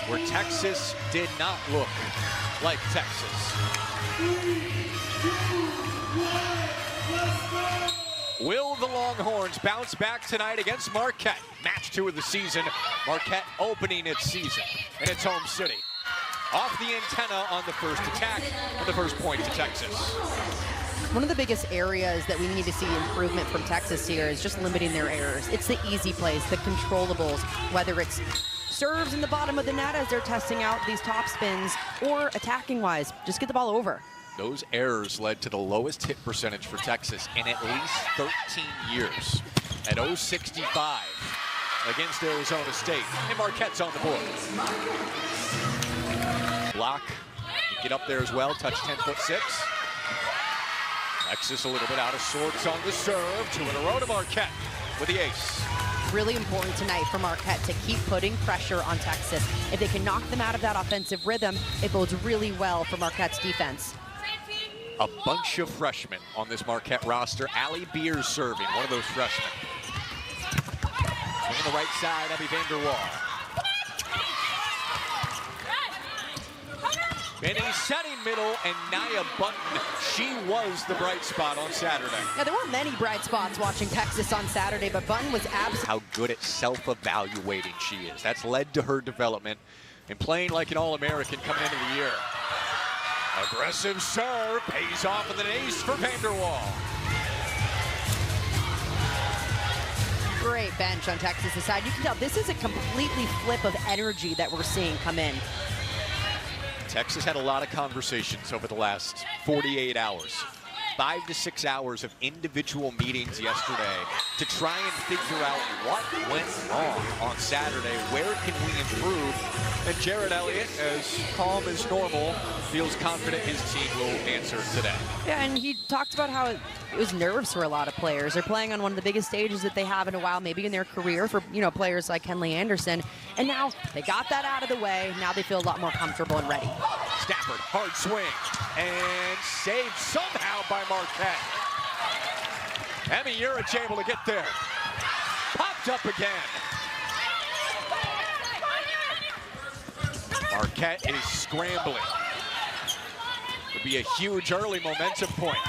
where Texas did not look like Texas. Will the Longhorns bounce back tonight against Marquette? Match 2 of the season. Marquette opening its season in its home city. Off the antenna on the first attack and the first point to Texas. One of the biggest areas that we need to see improvement from Texas here is just limiting their errors. It's the easy plays, the controllables, whether it's serves in the bottom of the net as they're testing out these top spins, or attacking-wise, just get the ball over. Those errors led to the lowest hit percentage for Texas in at least 13 years at .065 against Arizona State. And Marquette's on the board. Block, get up there as well, touch 10'6". Texas a little bit out of sorts on the serve. 2 in a row to Marquette with the ace. Really important tonight for Marquette to keep putting pressure on Texas. If they can knock them out of that offensive rhythm, it bodes really well for Marquette's defense. A bunch of freshmen on this Marquette roster. Allie Beers serving, one of those freshmen. On the right side, Abby Vanderwall. Benny setting middle, and Nia Button. She was the bright spot on Saturday. Yeah, there weren't many bright spots watching Texas on Saturday, but Button was absolutely... How good at self-evaluating she is. That's led to her development and playing like an All-American coming into the year. Aggressive serve, pays off with an ace for Vanderwall. Great bench on Texas' side. You can tell this is a completely flip of energy that we're seeing come in. Texas had a lot of conversations over the last 48 hours. 5 to 6 hours of individual meetings yesterday to try and figure out what went wrong on Saturday. Where can we improve? And Jared Elliott, as calm as normal, feels confident his team will answer today. Yeah, and he talked about how it was nerves for a lot of players. They're playing on one of the biggest stages that they have in a while, maybe in their career, for players like Henley Anderson. And now they got that out of the way. Now they feel a lot more comfortable and ready. Stafford, hard swing, and saved somehow by Marquette. Emmy Urich able to get there. Popped up again. Marquette is scrambling. Would be a huge early momentum point.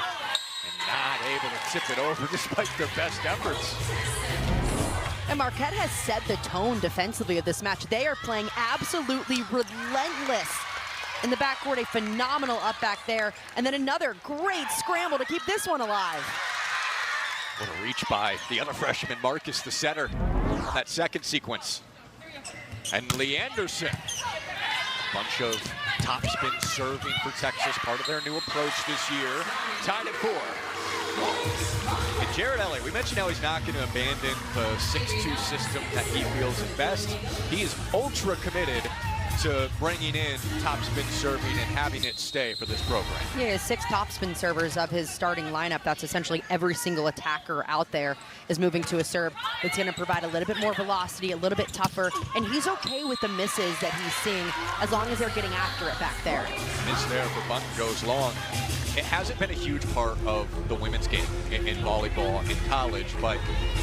And not able to tip it over despite their best efforts. And Marquette has set the tone defensively of this match. They are playing absolutely relentless in the backcourt. A phenomenal up back there. And then another great scramble to keep this one alive. What a reach by the other freshman, Marcus, the setter, on that second sequence. And Lee Anderson. Bunch of topspin serving for Texas, part of their new approach this year. Tied at 4. And Jared Elliott, we mentioned how he's not going to abandon the 6-2 system that he feels is best. He is ultra committed to bringing in topspin serving and having it stay for this program. He has 6 topspin servers of his starting lineup. That's essentially every single attacker out there is moving to a serve that's going to provide a little bit more velocity, a little bit tougher, and he's okay with the misses that he's seeing as long as they're getting after it back there. Miss there for Button goes long. It hasn't been a huge part of the women's game in volleyball in college, but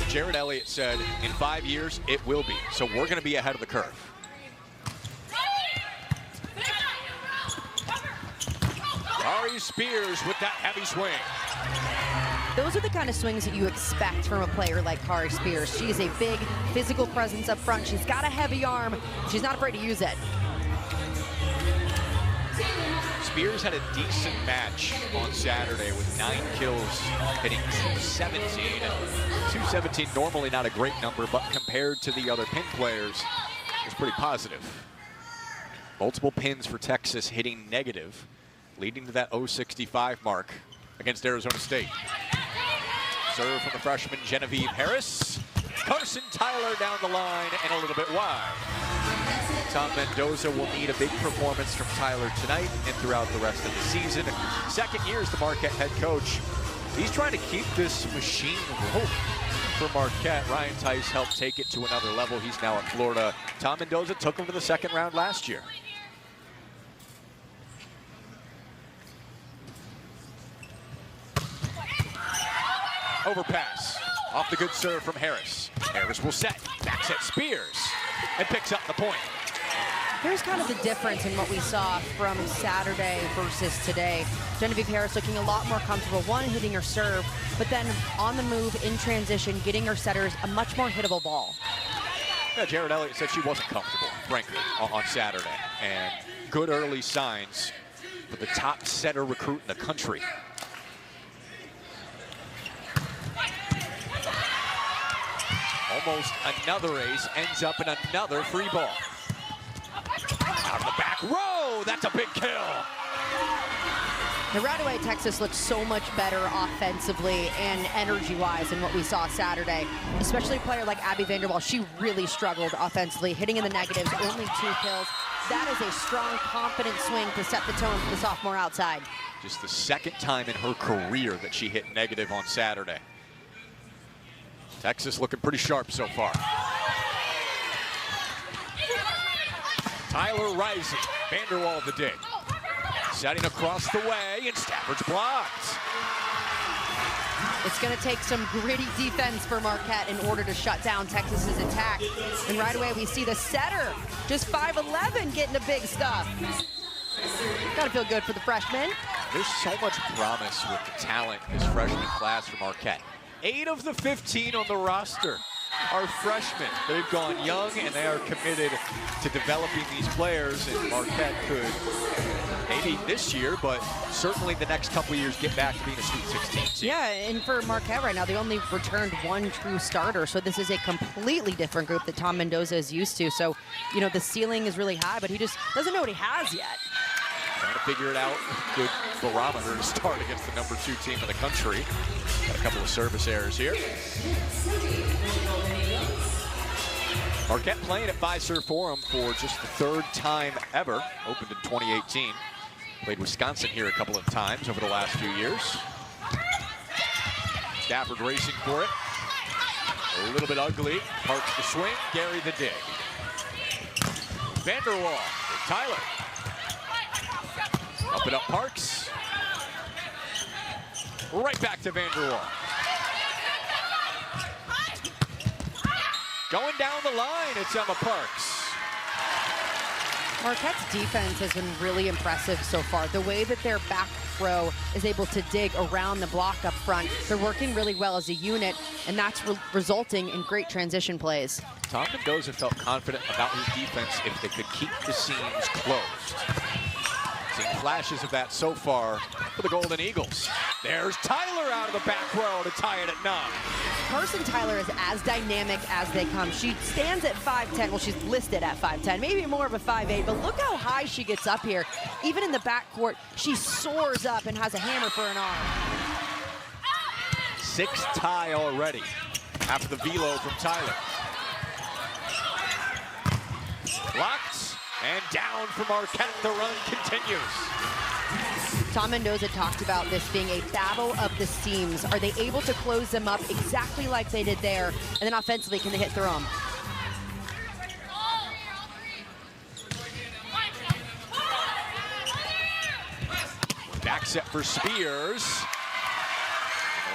Jared Elliott said in 5 years it will be. So we're going to be ahead of the curve. Ari Spears with that heavy swing. Those are the kind of swings that you expect from a player like Kari Spears. She is a big physical presence up front. She's got a heavy arm. She's not afraid to use it. Spears had a decent match on Saturday with 9 kills, hitting 217. 217, normally not a great number, but compared to the other pin players, it's pretty positive. Multiple pins for Texas hitting negative, leading to that .065 mark against Arizona State. Serve from the freshman Genevieve Harris. Carson Tyler down the line and a little bit wide. Tom Mendoza will need a big performance from Tyler tonight and throughout the rest of the season. Second year as the Marquette head coach. He's trying to keep this machine rolling for Marquette. Ryan Tice helped take it to another level. He's now at Florida. Tom Mendoza took him to the second round last year. Overpass. Off the good serve from Harris. Harris will set. Backs at Spears. And picks up the point. Here's kind of the difference in what we saw from Saturday versus today. Genevieve Harris looking a lot more comfortable, one, hitting her serve, but then on the move, in transition, getting her setters a much more hittable ball. Yeah, Jared Elliott said she wasn't comfortable, frankly, on Saturday. And good early signs for the top setter recruit in the country. Almost another ace, ends up in another free ball. Out of the back row, that's a big kill. The right away, Texas looked so much better offensively and energy-wise than what we saw Saturday. Especially a player like Abby Vanderwall, she really struggled offensively, hitting in the negatives, only 2 kills. That is a strong, confident swing to set the tone for the sophomore outside. Just the second time in her career that she hit negative on Saturday. Texas looking pretty sharp so far. Tyler rising, Vanderwall the dig. Setting across the way, and Stafford's blocked. It's going to take some gritty defense for Marquette in order to shut down Texas's attack. And right away, we see the setter, just 5'11", getting the big stuff. Got to feel good for the freshman. There's so much promise with the talent this freshman class for Marquette. 8 of the 15 on the roster are freshmen. They've gone young, and they are committed to developing these players. And Marquette could, maybe this year, but certainly the next couple of years, get back to being a Sweet 16 team. Yeah, and for Marquette right now, they only returned 1 true starter. So this is a completely different group that Tom Mendoza is used to. So, you know, the ceiling is really high, but he just doesn't know what he has yet. Trying to figure it out. Good barometer to start against the #2 team in the country. Got a couple of service errors here. Marquette playing at Fiserv Forum for just the 3rd time ever. Opened in 2018. Played Wisconsin here a couple of times over the last few years. Stafford racing for it. A little bit ugly. Parks the swing. Gary the dig. Vanderwall. Tyler. Up and up Parks. Right back to Vanderwall. Going down the line, it's Emma Parks. Marquette's defense has been really impressive so far. The way that their back row is able to dig around the block up front, they're working really well as a unit, and that's resulting in great transition plays. Tom Mendoza felt confident about his defense if they could keep the seams closed. Seen flashes of that so far for the Golden Eagles. There's Tyler out of the back row to tie it at 9. Carson Tyler is as dynamic as they come. She stands at 5'10". Well, she's listed at 5'10", maybe more of a 5'8", but look how high she gets up here. Even in the backcourt, she soars up and has a hammer for an arm. 6 tie already after the velo from Tyler. Blocked and down for Marquette. The run continues. Tom Mendoza talked about this being a battle of the seams. Are they able to close them up exactly like they did there? And then offensively, can they hit through them? Back set for Spears.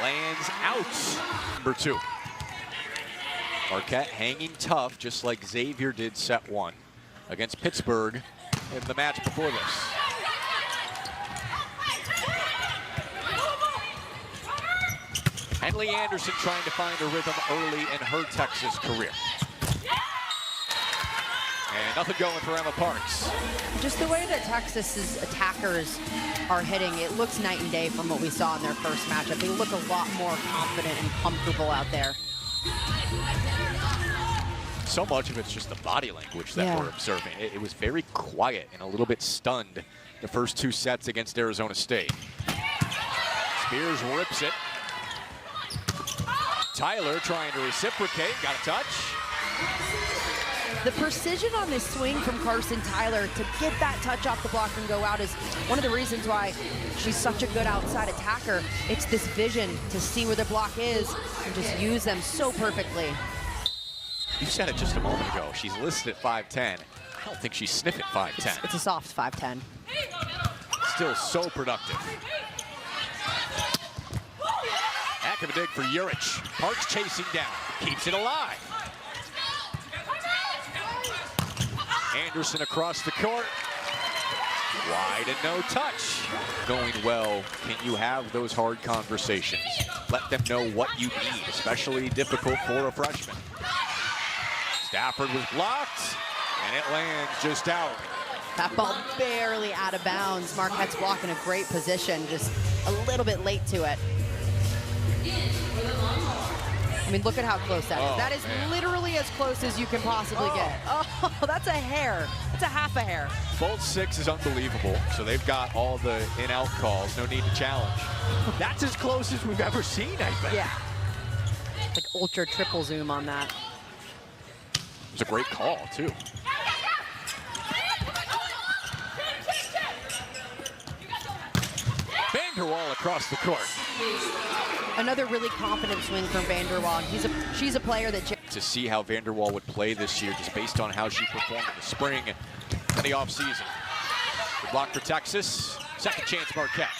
Lands out. #2. Marquette hanging tough, just like Xavier did set 1 against Pittsburgh in the match before this. Henley Anderson trying to find a rhythm early in her Texas career. And nothing going for Emma Parks. Just the way that Texas's attackers are hitting, it looks night and day from what we saw in their first matchup. They look a lot more confident and comfortable out there. So much of it's just the body language that we're observing. It was very quiet and a little bit stunned the first 2 sets against Arizona State. Spears rips it. Tyler trying to reciprocate, got a touch. The precision on this swing from Carson Tyler to get that touch off the block and go out is one of the reasons why she's such a good outside attacker. It's this vision to see where the block is and just use them so perfectly. You said it just a moment ago. She's listed at 5'10". I don't think she's sniffing 5'10". It's a soft 5'10". Still so productive. Heck of a dig for Urich. Parks chasing down, keeps it alive. Anderson across the court. Wide and no touch. Going well, can you have those hard conversations? Let them know what you need, especially difficult for a freshman. Stafford was blocked, and it lands just out. That ball barely out of bounds. Marquette's blocking a great position, just a little bit late to it. I mean, look at how close that is. That is literally as close as you can possibly get. Oh, that's a hair. That's a half a hair. Bolt 6 is unbelievable, so they've got all the in-out calls. No need to challenge. That's as close as we've ever seen, I think. Yeah. Like ultra triple zoom on that. It was a great call, too. Vanderwall across the court. Another really confident swing from Vanderwall. She's a player that... To see how Vanderwall would play this year, just based on how she performed in the spring and the offseason. The block for Texas. Second chance, Marquette.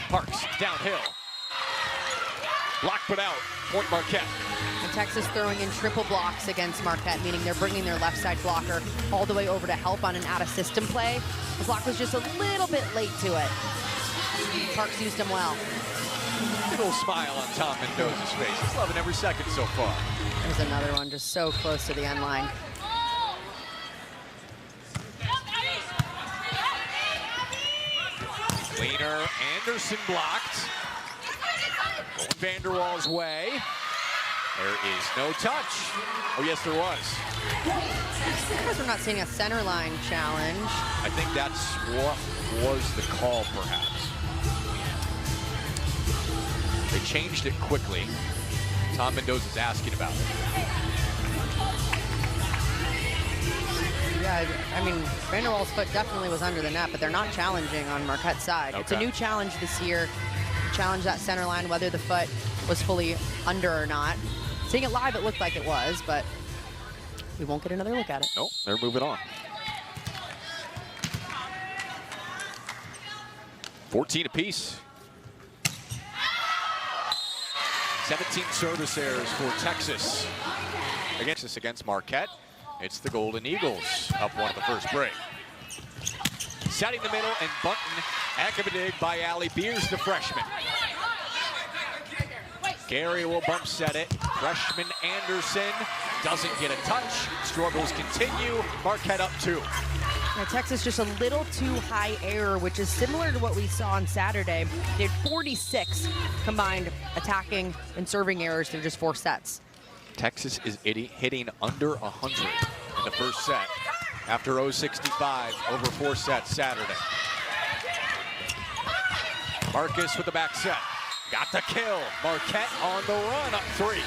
Parks downhill. Block put out. Point Marquette. And Texas throwing in triple blocks against Marquette, meaning they're bringing their left side blocker all the way over to help on an out-of-system play. The block was just a little bit late to it. Parks used him well. Little smile on Tom Mendoza's face. He's loving every second so far. There's another one just so close to the end line. Leaner, Anderson blocked. Going Vanderwall's way. There is no touch. Oh, yes, there was. Because we're not seeing a center line challenge. I think that's what was the call, perhaps. They changed it quickly. Tom Mendoza's asking about it. Yeah, I mean, Vanderwall's foot definitely was under the net, but they're not challenging on Marquette's side. Okay. It's a new challenge this year. Challenge that center line, whether the foot was fully under or not. Seeing it live, it looked like it was, but we won't get another look at it. Nope, they're moving on. 14 apiece. 17 service errors for Texas. Against Marquette, it's the Golden Eagles up one of the first break. Setting the middle and Bunton. Heck of a dig by Allie Beers, the freshman. Gary will bump set it. Freshman Anderson doesn't get a touch. Struggles continue. Marquette up 2. Now, Texas just a little too high error, which is similar to what we saw on Saturday. They had 46 combined attacking and serving errors through just 4 sets. Texas is hitting under 100 in the first set after 0-65 over 4 sets Saturday. Marcus with the back set. Got the kill. Marquette on the run, up 3.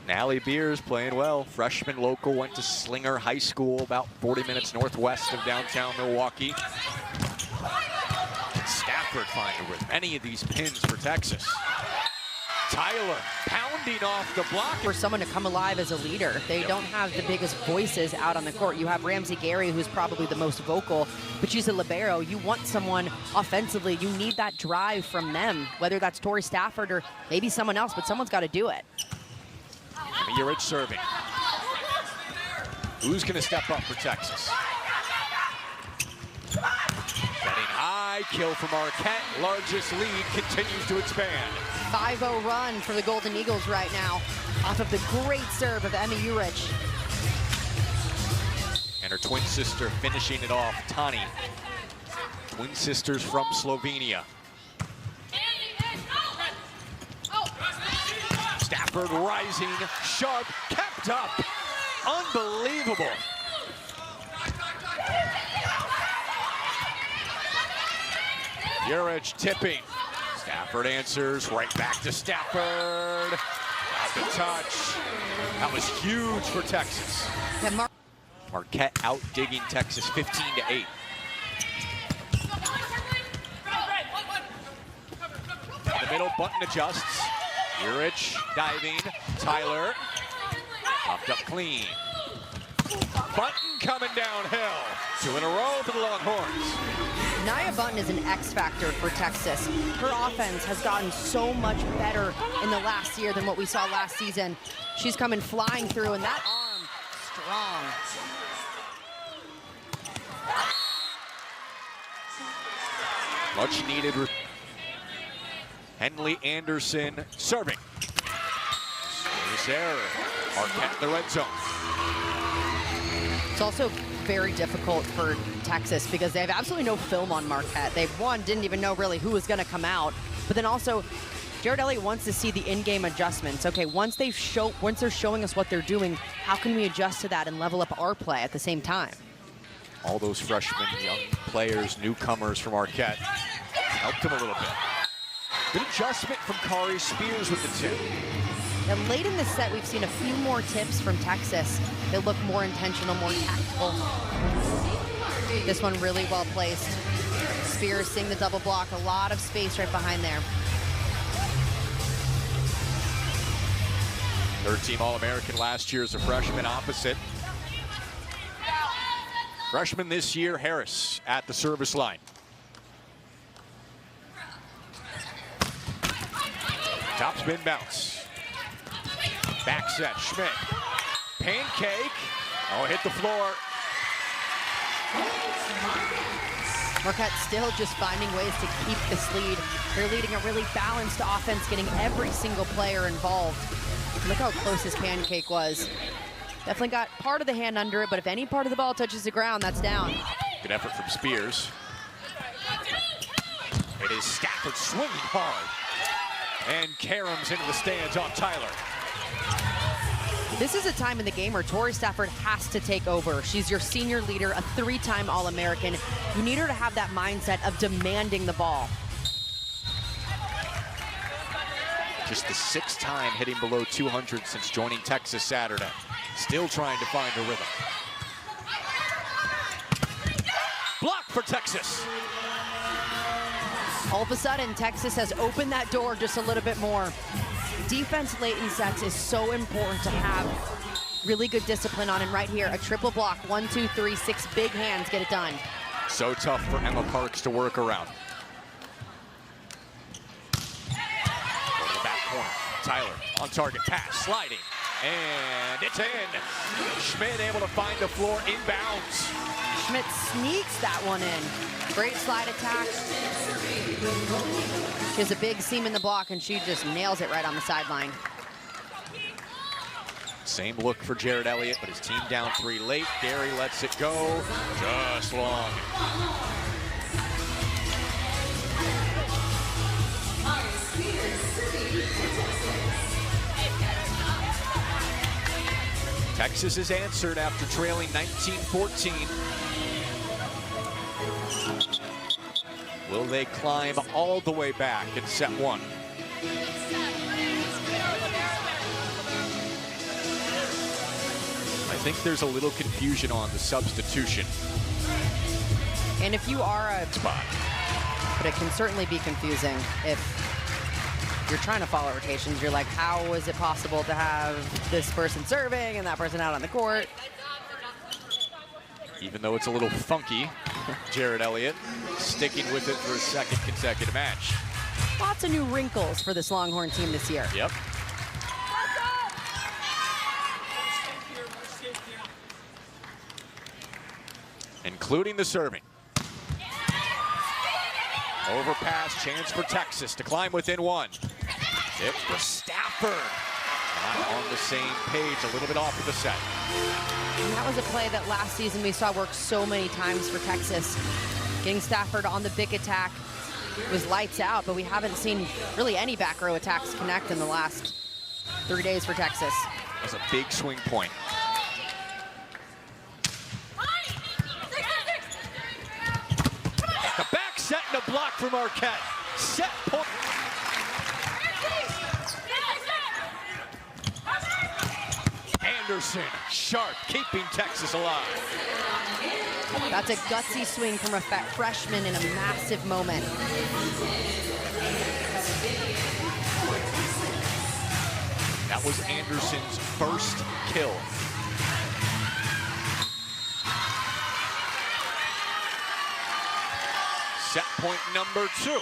Allie Beers playing well. Freshman local, went to Slinger High School, about 40 minutes northwest of downtown Milwaukee. Can Stafford find a rhythm? Any of these pins for Texas. Tyler pounding off the block. For someone to come alive as a leader, they don't have the biggest voices out on the court. You have Ramsey Gary, who's probably the most vocal, but she's a libero. You want someone offensively. You need that drive from them, whether that's Tori Stafford or maybe someone else, but someone's got to do it. Jurich serving. Who's going to step up for Texas? Setting high, kill for Marquette. Largest lead continues to expand. 5-0 run for the Golden Eagles right now, off of the great serve of Emmy Jurich. And her twin sister finishing it off, Tani. Twin sisters from Slovenia. Stafford rising, sharp, kept up. Unbelievable. Jurich tipping. Stafford answers, right back to Stafford. Got the touch. That was huge for Texas. Yeah, Marquette out-digging Texas 15-8. In the middle, Bunton adjusts. Jurich diving. Tyler popped up clean. Button coming downhill. 2 in a row for the Longhorns. Nia Button is an X factor for Texas. Her offense has gotten so much better in the last year than what we saw last season. She's coming flying through, and that arm, strong. Much needed. Henley Anderson serving. Service error. Marquette in the red zone. It's also very difficult for Texas because they have absolutely no film on Marquette. They, didn't even know really who was going to come out. But then also, Jared Elliott wants to see the in-game adjustments. Okay, once they're showing us what they're doing, how can we adjust to that and level up our play at the same time? All those freshmen, young players, newcomers from Marquette helped him a little bit. Good adjustment from Kari Spears with the tip. And late in the set, we've seen a few more tips from Texas that look more intentional, more tactical. This one really well placed. Spears seeing the double block, a lot of space right behind there. Third-team All-American last year as a freshman opposite. Freshman this year, Harris at the service line. Top spin bounce. Back set, Schmidt. Pancake. Oh, hit the floor. Marquette still just finding ways to keep this lead. They're leading a really balanced offense, getting every single player involved. Look how close this pancake was. Definitely got part of the hand under it, but if any part of the ball touches the ground, that's down. Good effort from Spears. It is Stafford swinging hard. And Karams into the stands off Tyler. This is a time in the game where Tori Stafford has to take over. She's your senior leader, a 3-time All-American. You need her to have that mindset of demanding the ball. Just the 6th time hitting below 200 since joining Texas Saturday. Still trying to find a rhythm. Block for Texas. All of a sudden, Texas has opened that door just a little bit more. Defense late in sets is so important to have really good discipline on. And right here, a triple block, 1, 2, 3, 6 big hands get it done. So tough for Emma Parks to work around. Go to the back corner. Tyler on target pass, sliding, and it's in. Schmidt able to find the floor inbounds. Schmidt sneaks that one in. Great slide attack. She has a big seam in the block, and she just nails it right on the sideline. Same look for Jared Elliott, but his team down 3 late. Gary lets it go. Just long. Texas is answered after trailing 19-14. Will they climb all the way back in set 1? I think there's a little confusion on the substitution. And if you are a spot, but it can certainly be confusing if you're trying to follow rotations. You're like, how is it possible to have this person serving and that person out on the court? Even though it's a little funky, Jared Elliott sticking with it for a 2nd consecutive match. Lots of new wrinkles for this Longhorn team this year. Yep. Including the serving. Overpass, chance for Texas to climb within 1. Tip for Stafford. Not on the same page, a little bit off of the set. And that was a play that last season we saw work so many times for Texas. Getting Stafford on the big attack was lights out, but we haven't seen really any back row attacks connect in the last 3 days for Texas. That's a big swing point. The back set and a block for Marquette. Set point. Anderson, sharp, keeping Texas alive. That's a gutsy swing from a freshman in a massive moment. That was Anderson's first kill. point number 2.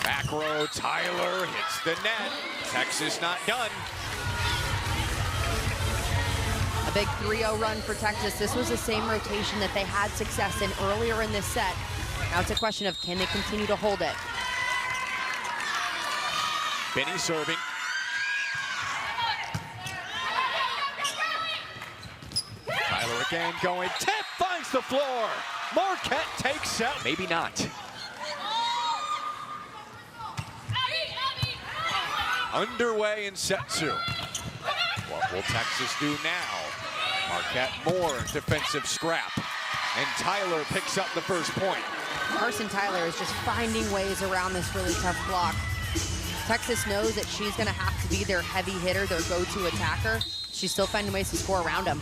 Back row, Tyler hits the net. Texas not done. A big 3-0 run for Texas. This was the same rotation that they had success in earlier in this set. Now it's a question of, can they continue to hold it? Benny serving. Tyler again going, tip finds the floor. Marquette takes out. Maybe not. Underway in set 2. What will Texas do now? Marquette more defensive scrap. And Tyler picks up the first point. Carson Tyler is just finding ways around this really tough block. Texas knows that she's going to have to be their heavy hitter, their go-to attacker. She's still finding ways to score around him.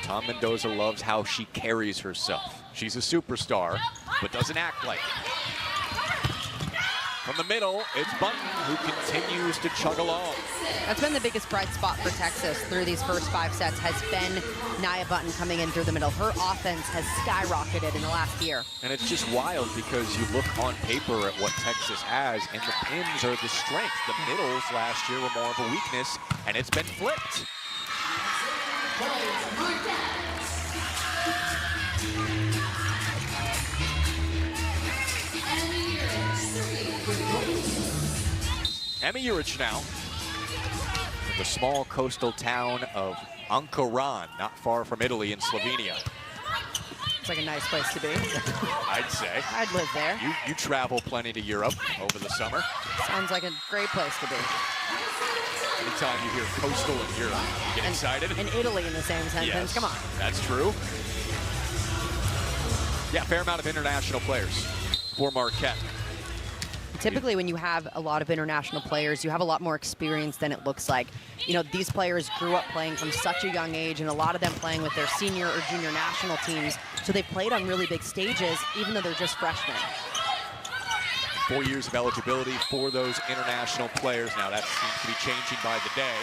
Tom Mendoza loves how she carries herself. She's a superstar, but doesn't act like it. From the middle, it's Button who continues to chug along. That's been the biggest bright spot for Texas through these first 5 sets, has been Nia Button coming in through the middle. Her offense has skyrocketed in the last year. And it's just wild because you look on paper at what Texas has, and the pins are the strength. The middles last year were more of a weakness, and it's been flipped. Emmy Urich now from the small coastal town of Ankaran, not far from Italy in Slovenia. It's like a nice place to be. I'd say. I'd live there. You travel plenty to Europe over the summer. Sounds like a great place to be. Anytime you hear coastal in Europe, you get excited. And Italy in the same sentence, yes, come on. That's true. Yeah, fair amount of international players for Marquette. Typically, when you have a lot of international players, you have a lot more experience than it looks like. You know, these players grew up playing from such a young age, and a lot of them playing with their senior or junior national teams. So they played on really big stages, even though they're just freshmen. 4 years of eligibility for those international players. Now that seems to be changing by the day.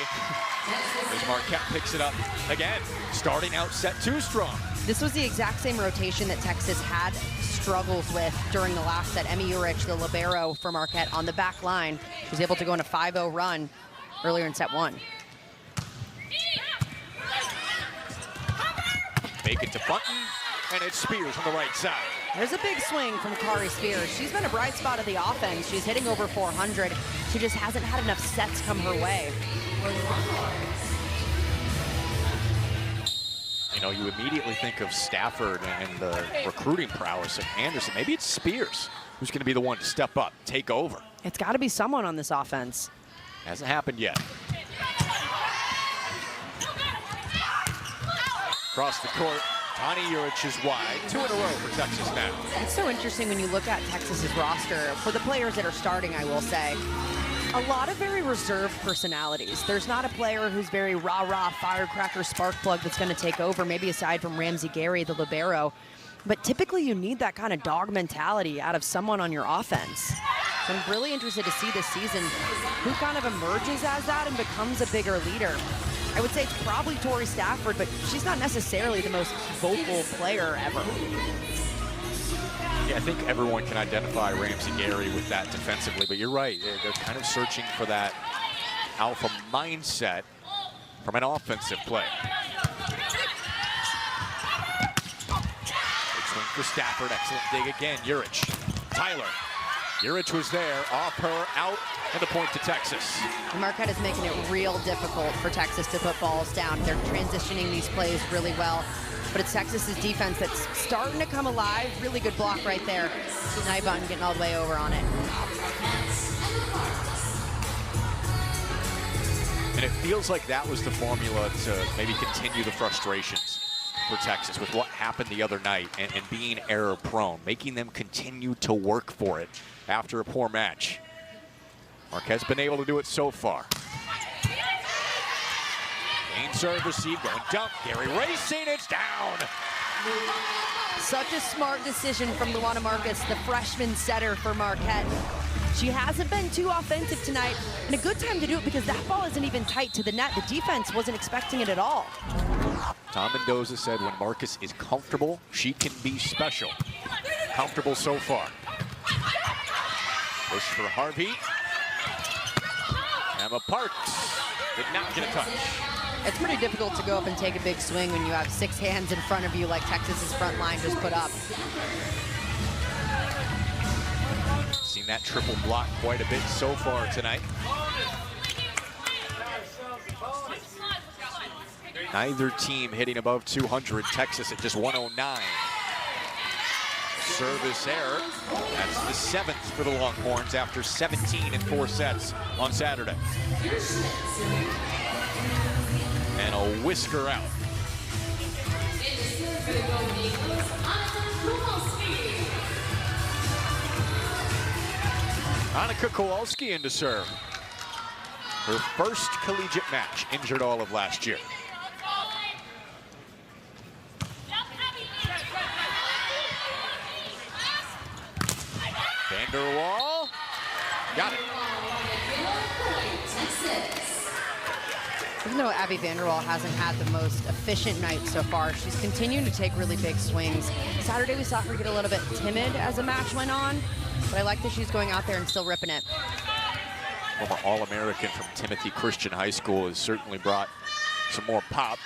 As Marquette picks it up again, starting out set 2 strong. This was the exact same rotation that Texas had struggles with during the last set. Emmy Urich, the libero for Marquette, on the back line. She was able to go on a 5-0 run earlier in set 1. Make it to Button, and it's Spears on the right side. There's a big swing from Kari Spears. She's been a bright spot of the offense. She's hitting over 400. She just hasn't had enough sets come her way. You know, you immediately think of Stafford and the recruiting prowess of Anderson. Maybe it's Spears who's going to be the one to step up, take over. It's got to be someone on this offense. Hasn't happened yet. Across the court, Tani Urich is wide. 2 in a row for Texas now. It's so interesting when you look at Texas's roster. For the players that are starting, I will say, a lot of very reserved personalities. There's not a player who's very rah-rah, firecracker, spark plug that's going to take over, maybe aside from Ramsey Gary, the libero. But typically you need that kind of dog mentality out of someone on your offense. So I'm really interested to see this season who kind of emerges as that and becomes a bigger leader. I would say it's probably Tori Stafford, but she's not necessarily the most vocal player ever. Yeah, I think everyone can identify Ramsey Gary with that defensively, but you're right. They're kind of searching for that alpha mindset from an offensive player. Big swing for Stafford. Excellent dig again. Urich. Tyler. Urich was there. Off her, out, and the point to Texas. Marquette is making it real difficult for Texas to put balls down. They're transitioning these plays really well. But it's Texas's defense that's starting to come alive. Really good block right there. Nia Button getting all the way over on it. And it feels like that was the formula to maybe continue the frustrations for Texas with what happened the other night and being error prone, making them continue to work for it after a poor match. Marquette's been able to do it so far. Main serve receive, going dump. Gary racing, it's down. Such a smart decision from Luana Marcus, the freshman setter for Marquette. She hasn't been too offensive tonight, and a good time to do it because that ball isn't even tight to the net. The defense wasn't expecting it at all. Tom Mendoza said when Marcus is comfortable, she can be special. Comfortable so far. Push for Harvey. Emma Parks did not get a touch. It's pretty difficult to go up and take a big swing when you have 6 hands in front of you like Texas's front line just put up. Seen that triple block quite a bit so far tonight. Neither team hitting above 200. Texas at just 109. Service error. That's the 7th for the Longhorns after 17 in 4 sets on Saturday. And a whisker out. Annika Kowalski in to serve. Her first collegiate match, injured all of last year. Vanderwall, got it. Even though Abby Vanderwall hasn't had the most efficient night so far, she's continuing to take really big swings. Saturday we saw her get a little bit timid as the match went on, but I like that she's going out there and still ripping it. Former All-American from Timothy Christian High School has certainly brought some more pop.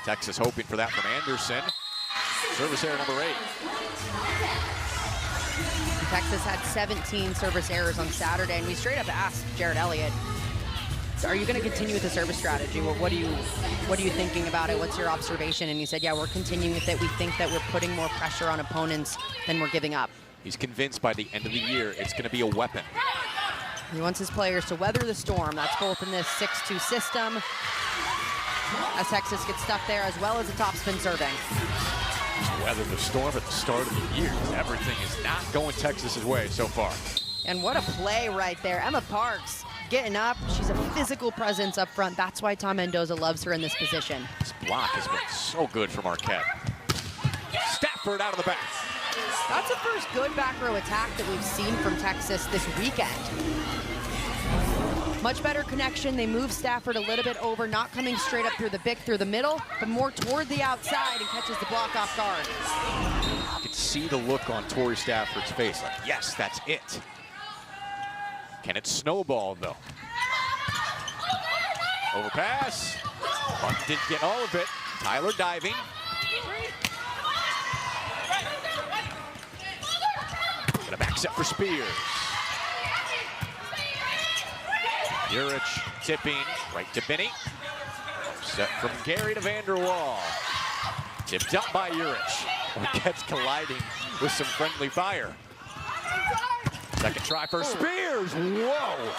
Texas hoping for that from Anderson. Service error number 8. Texas had 17 service errors on Saturday, and we straight up asked Jared Elliott, so are you going to continue with the service strategy? What are you thinking about it? What's your observation? And he said, yeah, we're continuing with it. We think that we're putting more pressure on opponents than we're giving up. He's convinced by the end of the year it's going to be a weapon. He wants his players to weather the storm. That's both in this 6-2 system, as Texas gets stuck there, as well as the topspin serving. Weather the storm at the start of the year. Everything is not going Texas's way so far. And what a play right there. Emma Parks getting up. She's a physical presence up front. That's why Tom Mendoza loves her in this position. This block has been so good for Marquette. Stafford out of the back. That's the first good back row attack that we've seen from Texas this weekend. Much better connection. They move Stafford a little bit over, not coming straight up through the middle, but more toward the outside and catches the block off guard. You can see the look on Tori Stafford's face, like, yes, that's it. Can it snowball, though? Overpass. Buck didn't get all of it. Tyler diving. And a back set for Spears. Urich tipping right to Binney. Set from Gary to Vanderwall. Tipped up by Urich. Marquette's colliding with some friendly fire. Second try for Spears. Whoa!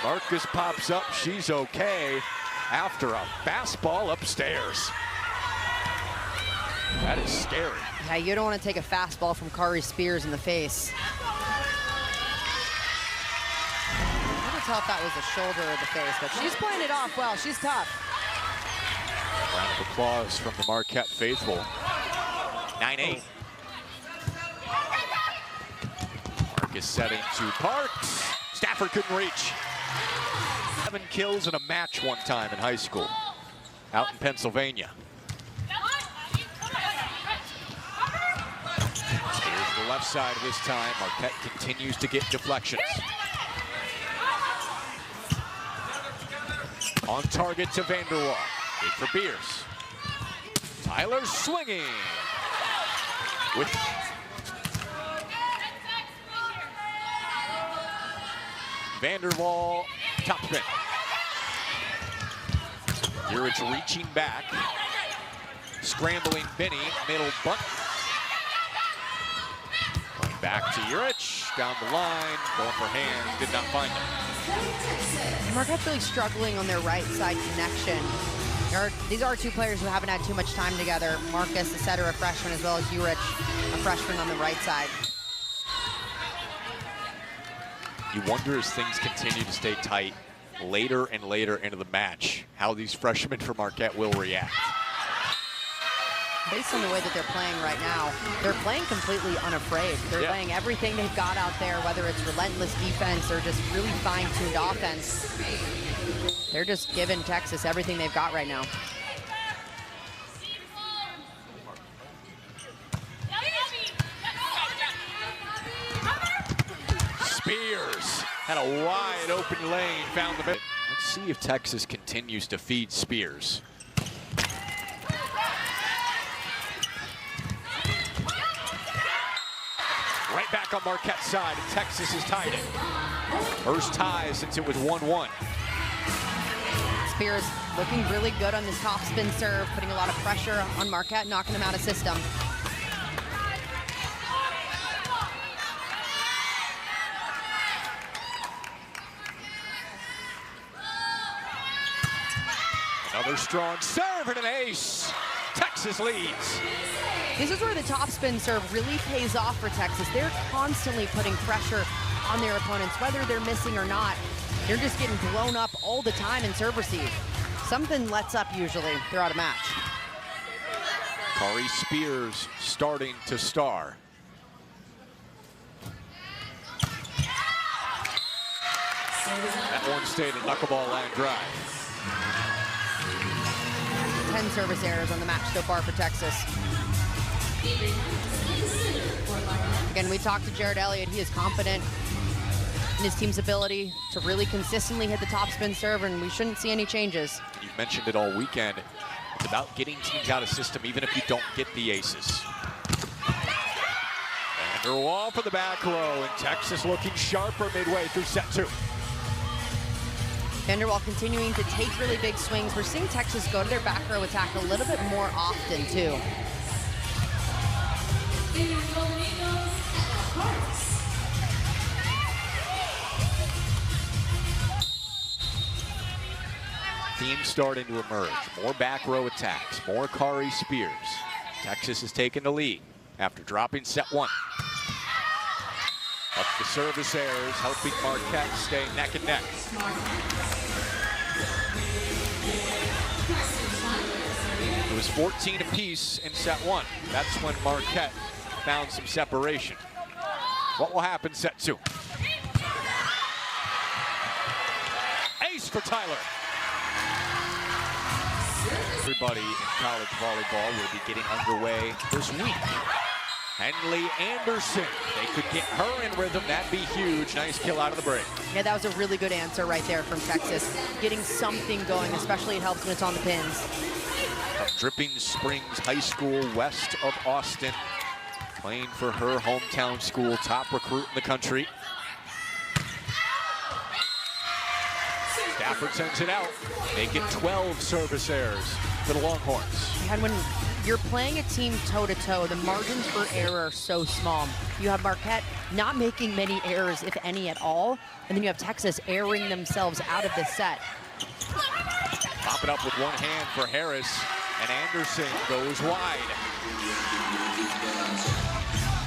Marcus pops up. She's okay after a fastball upstairs. That is scary. Yeah, you don't want to take a fastball from Kari Spears in the face. Tell if that was the shoulder or the face, but she's playing it off well. She's tough. Round of applause from the Marquette faithful. 9-8. Marcus setting to Parks. Stafford couldn't reach. 7 kills in a match one time in high school out in Pennsylvania. Here's the left side this time. Marquette continues to get deflections. On target to Vanderwall. Big for Beers. Tyler swinging. With Vanderwall, top spin. Urich reaching back. Scrambling Binney, middle bunt. Going back to Urich, down the line, going for hands, did not find him. Marquette's really struggling on their right side connection. These are 2 players who haven't had too much time together. Marcus, a setter, a freshman, as well as Urich, a freshman on the right side. You wonder as things continue to stay tight later and later into the match, how these freshmen from Marquette will react. based on the way that they're playing right now, they're playing completely unafraid. They're playing everything they've got out there, whether it's relentless defense or just really fine-tuned offense. They're just giving Texas everything they've got right now. Spears had a wide open lane, found the middle. Let's see if Texas continues to feed Spears. Right back on Marquette's side, and Texas has tied it. First tie since it was 1-1. Spears looking really good on this top spin serve, putting a lot of pressure on Marquette, knocking him out of system. Another strong serve and an ace. Texas leads. This is where the top spin serve really pays off for Texas. They're constantly putting pressure on their opponents, whether they're missing or not. They're just getting blown up all the time in serve receive. Something lets up usually. They're out of match. Kari Spears starting to star. That one stayed a knuckleball line drive. 10 service errors on the match so far for Texas. Again, we talked to Jared Elliott. He is confident in his team's ability to really consistently hit the top spin serve, and we shouldn't see any changes. You've mentioned it all weekend. It's about getting teams out of system, even if you don't get the aces. Vanderwall for the back row, and Texas looking sharper midway through set 2. Vanderwall continuing to take really big swings. We're seeing Texas go to their back row attack a little bit more often, too. Theme starting to emerge. More back row attacks, more Kari Spears. Texas has taken the lead after dropping set 1. Up the service errors, helping Marquette stay neck and neck. It was 14 apiece in set 1. That's when Marquette found some separation. What will happen set 2? Ace for Tyler. Everybody in college volleyball will be getting underway this week. Henley Anderson, they could get her in rhythm. That'd be huge. Nice kill out of the break. Yeah, that was a really good answer right there from Texas. Getting something going, especially it helps when it's on the pins. From Dripping Springs High School west of Austin, playing for her hometown school, top recruit in the country. Stafford sends it out. They get 12 service errors for the Longhorns. And when you're playing a team toe-to-toe, the margins for error are so small. You have Marquette not making many errors, if any at all, and then you have Texas airing themselves out of the set. Pop it up with one hand for Harris, and Anderson goes wide.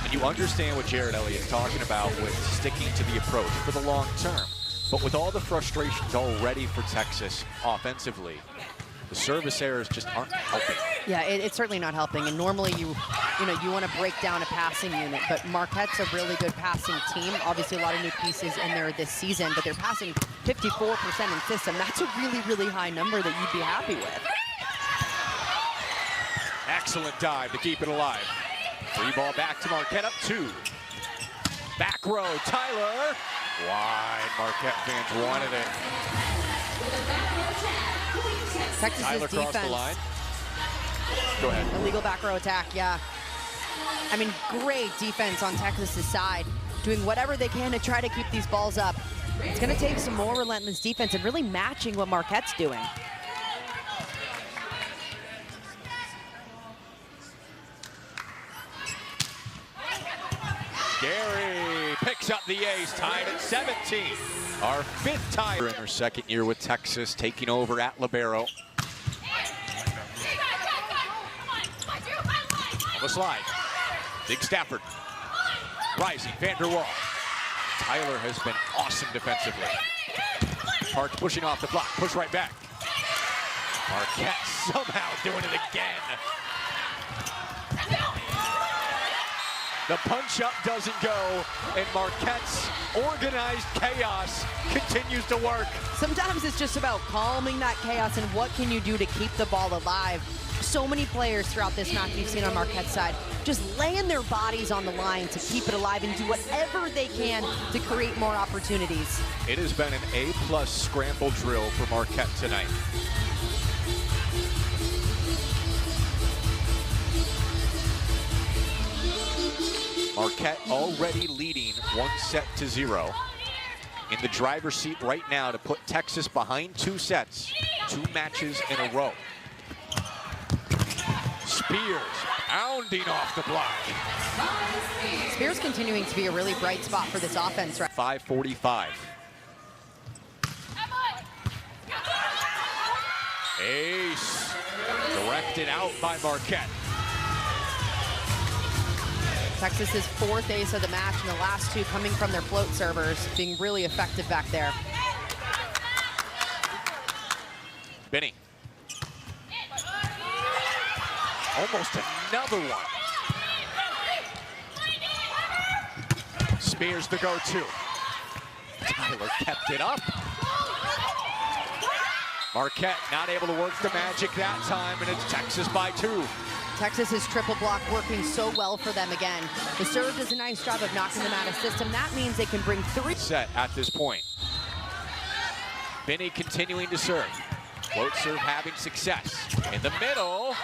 And you understand what Jared Elliott's talking about with sticking to the approach for the long term. But with all the frustrations already for Texas offensively, the service errors just aren't helping. Yeah, it's certainly not helping. And normally you want to break down a passing unit, but Marquette's a really good passing team. Obviously a lot of new pieces in there this season, but they're passing 54% in system. That's a really, really high number that you'd be happy with. Excellent dive to keep it alive. Free ball back to Marquette, up 2. Back row, Tyler. Wide, Marquette fans wanted it. Texas's Tyler defense. crossed the line. Go ahead. Illegal back row attack, yeah. I mean, great defense on Texas's side, doing whatever they can to try to keep these balls up. It's going to take some more relentless defense and really matching what Marquette's doing. Gary picks up the ace, tied at 17. Our 5th tie in her 2nd year with Texas, taking over at libero. On the slide, Big Stafford. Rising, Vanderwall. Tyler has been awesome defensively. Parks pushing off the block, push right back. Marquette somehow doing it again. The punch-up doesn't go, and Marquette's organized chaos continues to work. Sometimes it's just about calming that chaos and what can you do to keep the ball alive. So many players throughout this match you've seen on Marquette's side just laying their bodies on the line to keep it alive and do whatever they can to create more opportunities. It has been an A+ scramble drill for Marquette tonight. Marquette already leading 1-0. In the driver's seat right now to put Texas behind 2 sets, 2 matches in a row. Spears pounding off the block. Spears continuing to be a really bright spot for this offense. Right? 5:45. Ace directed out by Marquette. Texas's 4th ace of the match, and the last 2 coming from their float servers, being really effective back there. Benny. Almost another one. Spears the go-to. Tyler kept it up. Marquette not able to work the magic that time, and it's Texas by 2. Texas's triple block working so well for them again. The serve does a nice job of knocking them out of system. That means they can bring 3 set at this point. Benny continuing to serve. Float serve having success. In the middle,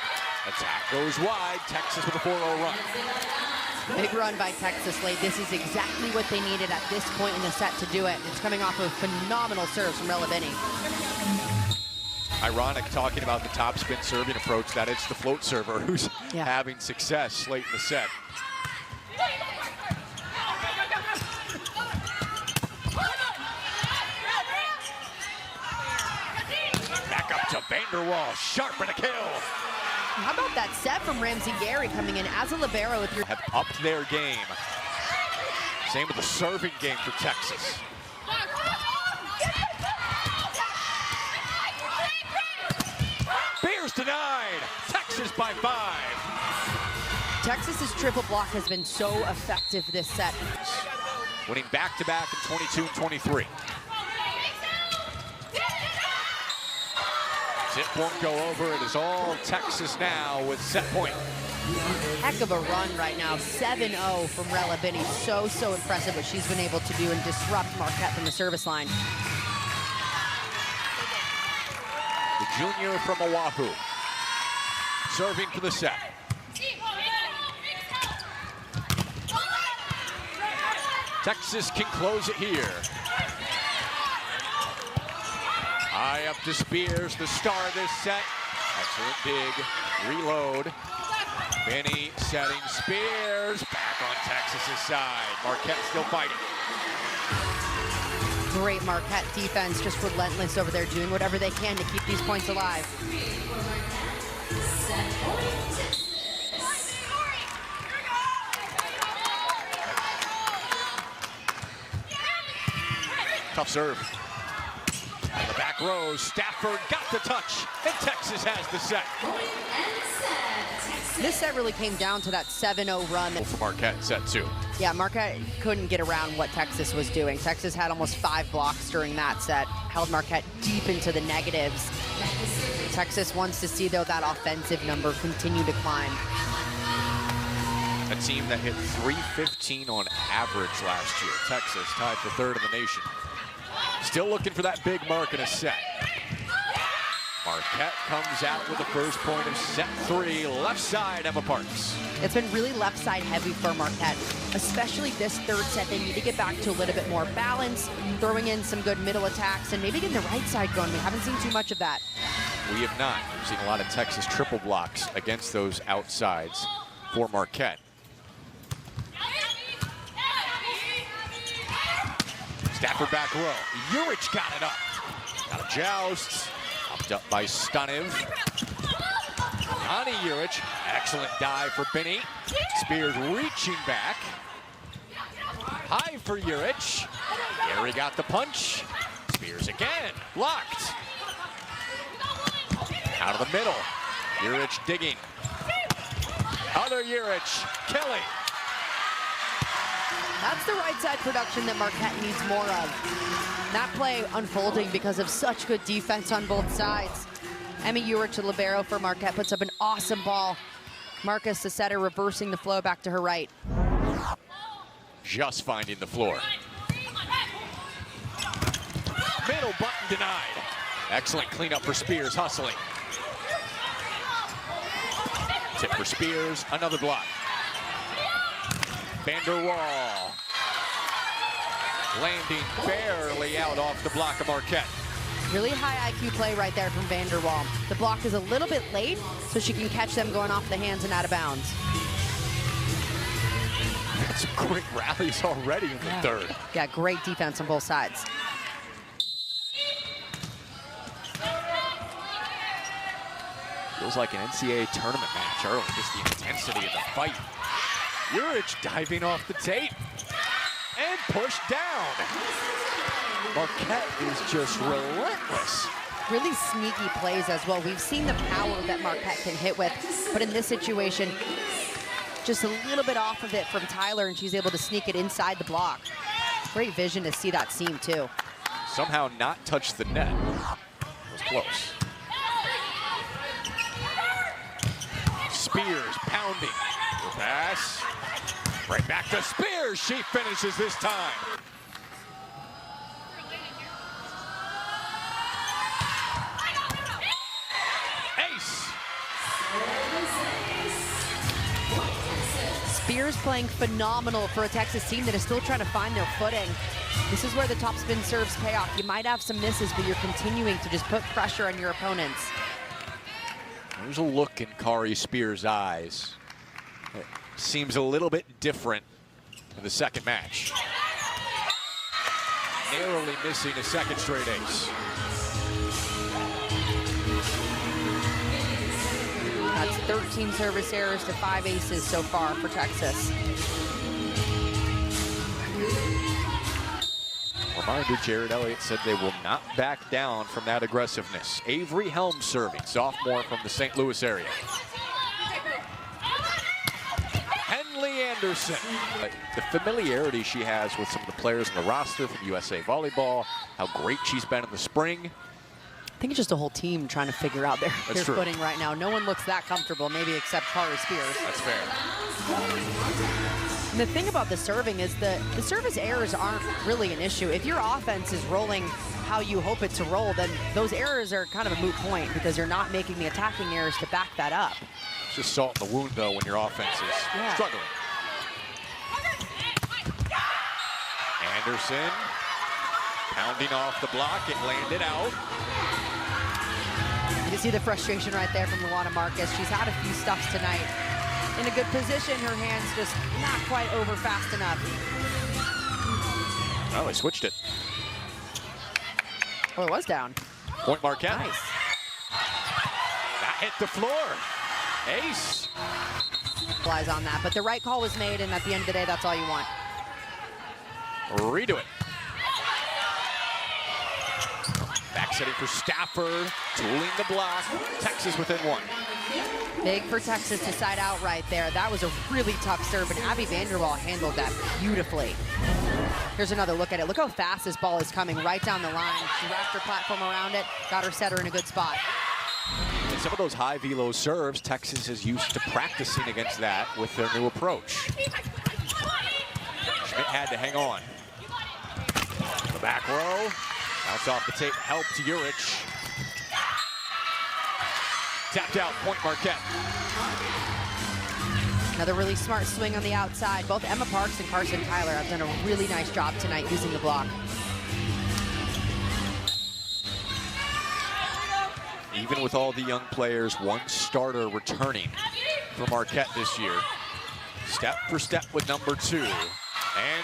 attack goes wide. Texas with a 4-0 run. Big run by Texas late. This is exactly what they needed at this point in the set to do it. It's coming off of phenomenal serves from Benny. Ironic talking about the topspin serving approach that it's the float server who's having success late in the set. Back up to Vanderwall, sharp and a kill. How about that set from Ramsey Gary coming in as a libero with your... Have upped their game. Same with the serving game for Texas. Spears denied. Texas by 5. Texas's triple block has been so effective this set. Winning back-to-back in 22 and 23. Tip won't go over. It is all Texas now with set point. Heck of a run right now. 7-0 from Rella Benny. So impressive what she's been able to do and disrupt Marquette from the service line. The junior from Oahu. Serving for the set. Texas can close it here. High up to Spears, the star of this set. Excellent dig, reload. Benny setting Spears, back on Texas's side. Marquette still fighting. Great Marquette defense, just relentless over there, doing whatever they can to keep these points alive. Tough serve. On the back row, Stafford got the touch, and Texas has the set. This set really came down to that 7-0 run. For Marquette, set 2. Yeah, Marquette couldn't get around what Texas was doing. Texas had almost 5 blocks during that set, held Marquette deep into the negatives. Texas wants to see, though, that offensive number continue to climb. A team that hit .315 on average last year. Texas tied for 3rd in the nation. Still looking for that big mark in a set. Marquette comes out with the first point of set 3, left side, Emma Parks. It's been really left side heavy for Marquette, especially this 3rd set. They need to get back to a little bit more balance, throwing in some good middle attacks, and maybe getting the right side going. We haven't seen too much of that. We have not. We've seen a lot of Texas triple blocks against those outsides for Marquette. Stafford back row. Urich got it up. Got a joust. Upped up by Stanev. Ani Urich. Excellent dive for Benny. Spears reaching back. High for Urich. Gary got the punch. Spears again. Blocked. Out of the middle. Urich digging. Other Urich. Kelly. That's the right side production that Marquette needs more of. That play unfolding because of such good defense on both sides. Emmy Ewert to libero for Marquette puts up an awesome ball. Marcus, the setter, reversing the flow back to her right. Just finding the floor. Middle button denied. Excellent cleanup for Spears, hustling. Tip for Spears, another block. Vanderwall. Landing barely out off the block of Marquette. Really high IQ play right there from Vanderwall. The block is a little bit late, so she can catch them going off the hands and out of bounds. Some great rallies already in the third. Yeah, great defense on both sides. Feels like an NCAA tournament match early, just the intensity of the fight. Uric diving off the tape and pushed down. Marquette is just relentless. Really sneaky plays as well. We've seen the power that Marquette can hit with, but in this situation, just a little bit off of it from Tyler, and she's able to sneak it inside the block. Great vision to see that seam, too. Somehow not touch the net. It was close. Spears pounding. The pass. Right back to Spears. She finishes this time. Ace. Spears playing phenomenal for a Texas team that is still trying to find their footing. This is where the topspin serves pay off. You might have some misses, but you're continuing to just put pressure on your opponents. There's a look in Kari Spears' eyes. It seems a little bit different in the second match. Narrowly missing a second straight ace. That's 13 service errors to 5 aces so far for Texas. Reminder, Jared Elliott said they will not back down from that aggressiveness. Avery Helms serving, sophomore from the St. Louis area. Henley Anderson. The familiarity she has with some of the players in the roster from USA Volleyball, how great she's been in the spring. I think it's just a whole team trying to figure out their footing right now. No one looks that comfortable, maybe except Kari Spears. That's fair. And the thing about the serving is the service errors aren't really an issue. If your offense is rolling how you hope it to roll, then those errors are kind of a moot point because you're not making the attacking errors to back that up. It's just salt in the wound, though, when your offense is struggling. Anderson pounding off the block. It landed out. You can see the frustration right there from Luana Marcus. She's had a few stuffs tonight. In a good position, her hands just not quite over fast enough. Oh, they switched it. Oh, it was down. Point Marquette. Nice. That hit the floor. Ace. Flies on that, but the right call was made, and at the end of the day, that's all you want. Redo it. Back setting for Stafford, tooling the block. Texas within one. Big for Texas to side out right there. That was a really tough serve, and Abby Vanderwall handled that beautifully. Here's another look at it. Look how fast this ball is coming right down the line. She wrapped her platform around it, got her setter in a good spot. And some of those high velo serves, Texas is used to practicing against that with their new approach. Schmidt had to hang on. The back row, bounce off the tape, helped Uric. Tapped out, point Marquette. Another really smart swing on the outside. Both Emma Parks and Carson Tyler have done a really nice job tonight using the block. Even with all the young players, one starter returning for Marquette this year. Step for step with number 2.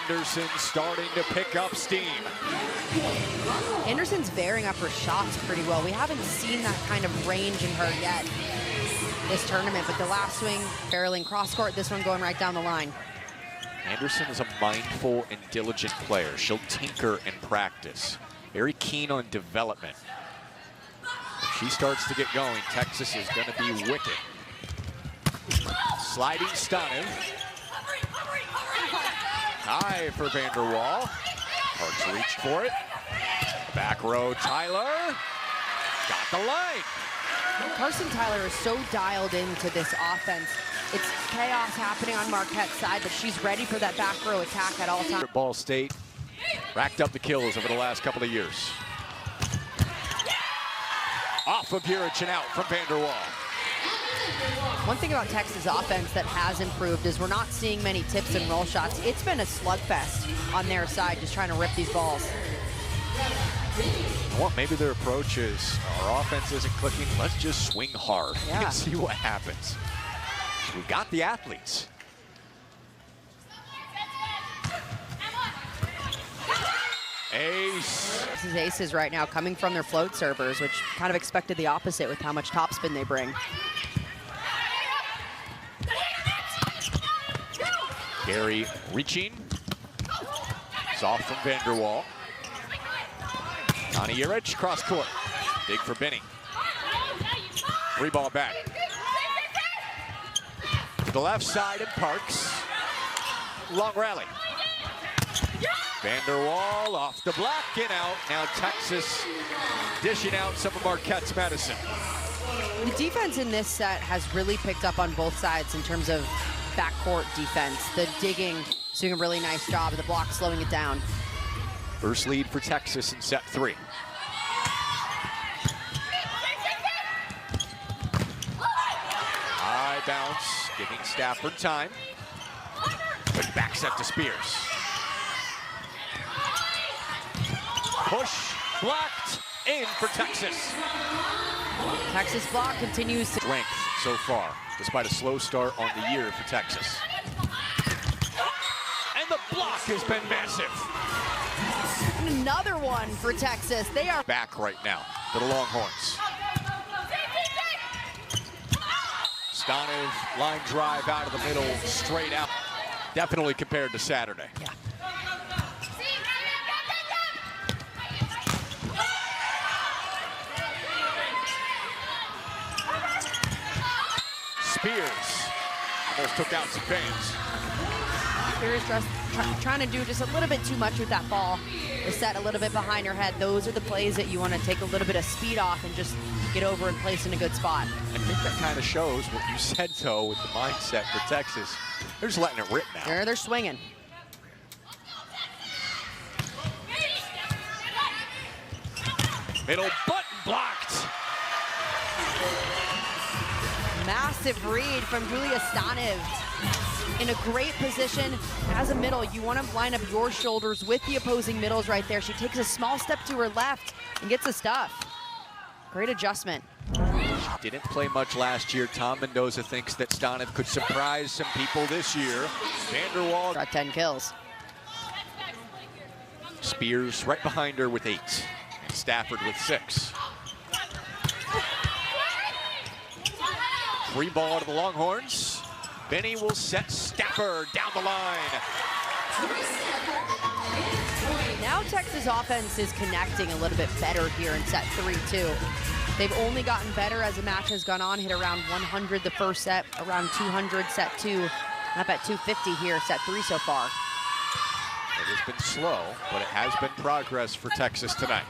Anderson starting to pick up steam. Anderson's bearing up her shots pretty well. We haven't seen that kind of range in her yet this tournament, but the last swing barreling cross court, this one going right down the line. Anderson is a mindful and diligent player. She'll tinker and practice. Very keen on development. If she starts to get going, Texas is going to be wicked. Sliding Stanev. High for Vanderwall. Parks reached for it. Back row, Tyler. Got the line. Carson Tyler is so dialed into this offense. It's chaos happening on Marquette's side, but she's ready for that back row attack at all times. Ball State racked up the kills over the last couple of years. Off of Burich and out from Vanderwall. One thing about Texas offense that has improved is we're not seeing many tips and roll shots. It's been a slugfest on their side, just trying to rip these balls. Well, maybe their approach is our offense isn't clicking. Let's just swing hard and see what happens. We've got the athletes. Ace. This is aces right now coming from their float servers, which kind of expected the opposite with how much topspin they bring. Gary reaching. Soft from Vanderwall. Connie Burich, cross court. Big for Benny. Free ball back. To the left side and Parks. Long rally. Vanderwall off the block and out. Now Texas dishing out some of Marquette's medicine. The defense in this set has really picked up on both sides in terms of backcourt defense. The digging is doing a really nice job of the block slowing it down. First lead for Texas in set 3. High bounce, giving Stafford time. But back set to Spears. Push, blocked, in for Texas. Texas block continues to Strength so far, despite a slow start on the year for Texas. And the block has been massive. another one for Texas. They are back right now for the Longhorns. Stanev line drive out of the middle, straight out. Definitely compared to Saturday. Yeah. Spears almost took out some fans. Spears just trying to do just a little bit too much with that ball. Is set a little bit behind her head. Those are the plays that you want to take a little bit of speed off and just get over and place in a good spot. I think that kind of shows what you said, though, with the mindset for Texas. They're just letting it rip now. They're swinging. Middle button blocked. Massive read from Julia Stanev. In a great position as a middle. You want to line up your shoulders with the opposing middles right there. She takes a small step to her left and gets the stuff. Great adjustment. She didn't play much last year. Tom Mendoza thinks that Stanev could surprise some people this year. Vanderwall got 10 kills. Spears right behind her with 8. And Stafford with 6. Free ball to the Longhorns. Benny will set Stafford down the line. Now Texas offense is connecting a little bit better here in set 3 too. They've only gotten better as the match has gone on. Hit around 100 the first set, around 200 set 2, up at 250 here set 3 so far. It has been slow, but it has been progress for Texas tonight.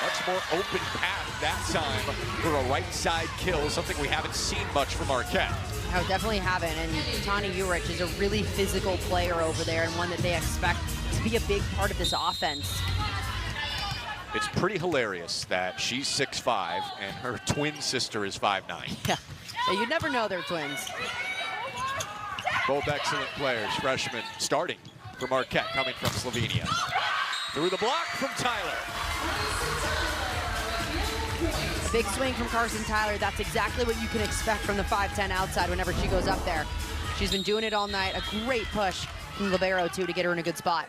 Much more open path that time for a right side kill, something we haven't seen much from Marquette. No, definitely haven't. And Connie Burich is a really physical player over there and one that they expect to be a big part of this offense. It's pretty hilarious that she's 6'5" and her twin sister is 5'9". Yeah, so you'd never know they're twins. Both excellent players, freshmen starting for Marquette coming from Slovenia. Through the block from Tyler. A big swing from Carson Tyler. That's exactly what you can expect from the 5'10" outside whenever she goes up there. She's been doing it all night. A great push from Libero, too, to get her in a good spot.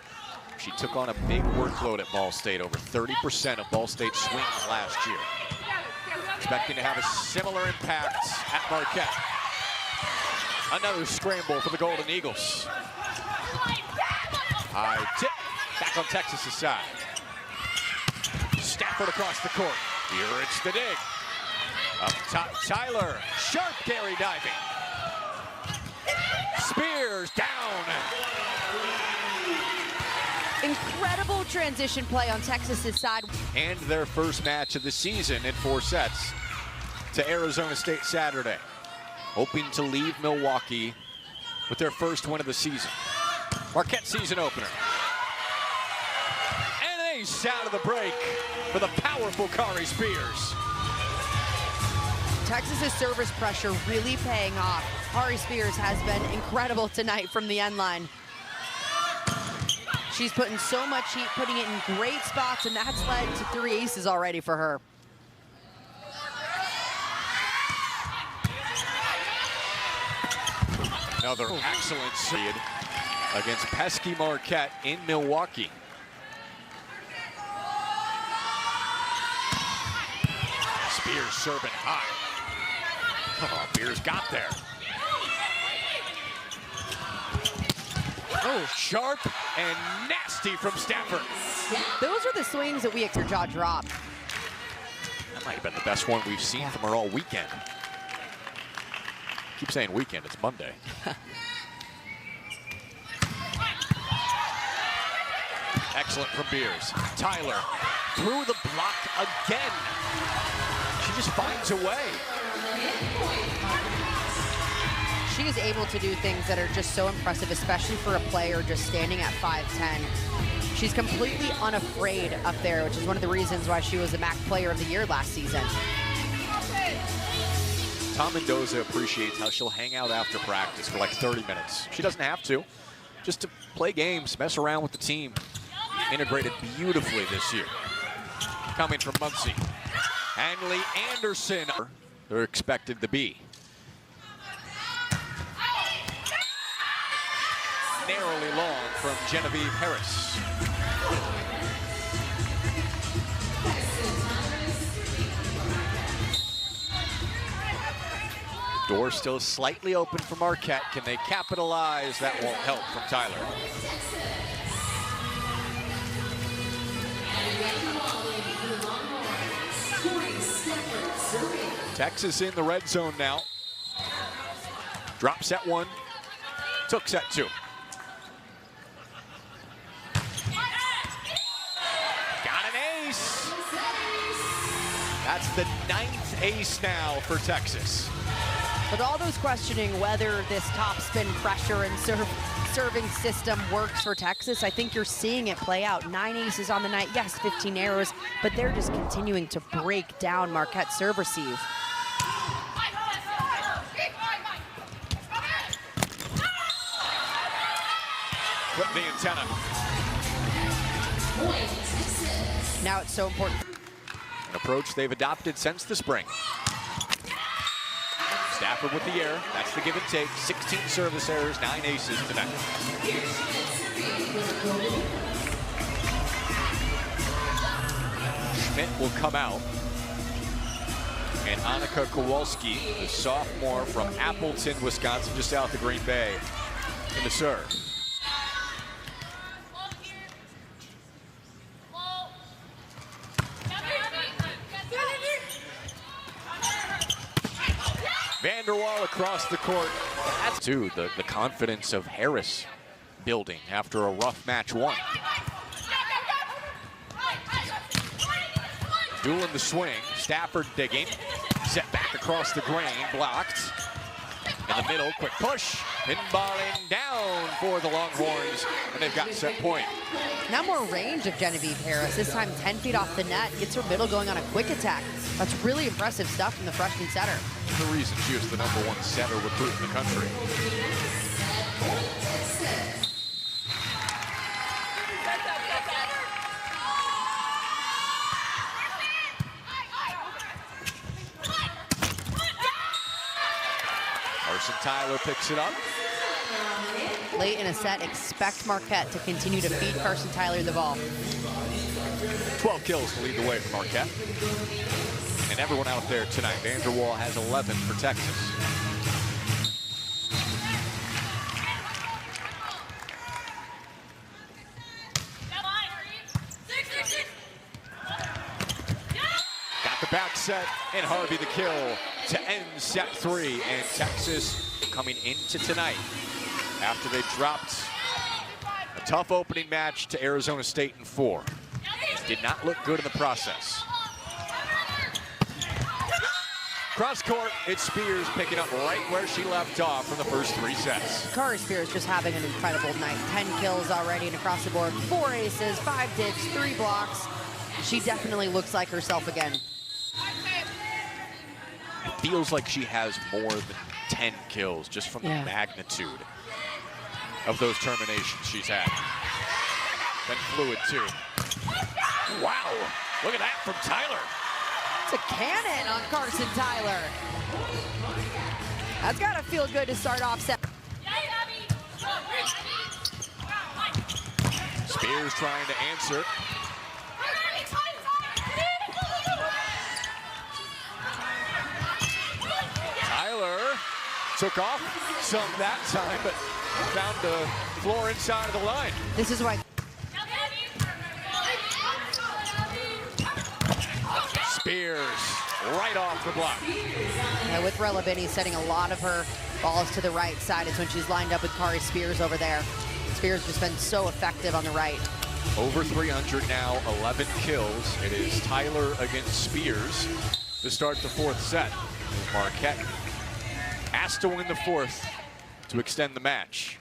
She took on a big workload at Ball State, over 30% of Ball State's swings last year. Expecting to have a similar impact at Marquette. Another scramble for the Golden Eagles. High tip, back on Texas' side. Stafford across the court. Here it's the dig. Up top, Tyler. Sharp Gary diving. Spears down. Incredible transition play on Texas's side. And their first match of the season in 4 sets to Arizona State Saturday. Hoping to leave Milwaukee with their first win of the season. Marquette season opener. And an ace out of the break for the powerful Kari Spears. Texas's service pressure really paying off. Kari Spears has been incredible tonight from the end line. She's putting so much heat, putting it in great spots, and that's led to 3 aces already for her. Another excellent seed against pesky Marquette in Milwaukee. Spears serving high. Oh, Spears got there. Oh, sharp and nasty from Stafford. Those are the swings that we expect. Jaw drop. That might have been the best one we've seen from her all weekend. Keep saying weekend, it's Monday. Excellent from Beers. Tyler through the block again. She just finds a way. She is able to do things that are just so impressive, especially for a player just standing at 5'10". She's completely unafraid up there, which is one of the reasons why she was the MAC Player of the Year last season. Tom Mendoza appreciates how she'll hang out after practice for like 30 minutes. She doesn't have to, just to play games, mess around with the team. Integrated beautifully this year. Coming from Muncie. Hanley Anderson, they're expected to be. Narrowly long from Genevieve Harris. Door still slightly open for Marquette. Can they capitalize? That won't help from Tyler. Texas in the red zone now. Drop set 1, took set 2. Got an ace. That's the 9th ace now for Texas. But all those questioning whether this top spin pressure and serving system works for Texas, I think you're seeing it play out. 9 aces on the night, yes, 15 arrows, but they're just continuing to break down Marquette's serve receive. Flip the antenna. Now it's so important. An approach they've adopted since the spring. Stafford with the air. That's the give and take. 16 service errors, 9 aces tonight. Schmidt will come out. And Annika Kowalski, the sophomore from Appleton, Wisconsin, just south of Green Bay, in the serve. Vanderwall across the court. That's too the confidence of Harris building after a rough match 1. Dueling the swing. Stafford digging. Set back across the grain. Blocked. In the middle, quick push. Pinballing down for the Longhorns. And they've got set point. Now more range of Genevieve Harris. This time 10 feet off the net. Gets her middle going on a quick attack. That's really impressive stuff from the freshman setter. The reason she was the #1 setter recruit in the country. Carson Tyler picks it up. Late in a set, expect Marquette to continue to feed Carson Tyler the ball. 12 kills to lead the way for Marquette. And everyone out there tonight. Vanderwall has 11 for Texas. Got the back set, and Harvey the kill to end set 3. And Texas coming into tonight after they dropped a tough opening match to Arizona State in 4. Did not look good in the process. Cross court, it's Spears picking up right where she left off from the first 3 sets. Kari Spears just having an incredible night. 10 kills already and across the board. 4 aces, 5 digs, 3 blocks. She definitely looks like herself again. It feels like she has more than 10 kills just from the magnitude of those terminations she's had. Been fluid too. Wow, look at that from Tyler. It's a cannon on Carson Tyler. That's gotta feel good to start off set. Spears trying to answer. Tyler took off some that time, but found the floor inside of the line. This is why Spears right off the block. yeah, with Relevini setting a lot of her balls to the right side is when she's lined up with Kari Spears over there. Spears has been so effective on the right. Over 300 now, 11 kills. It is Tyler against Spears to start the 4th set. Marquette has to win the 4th to extend the match.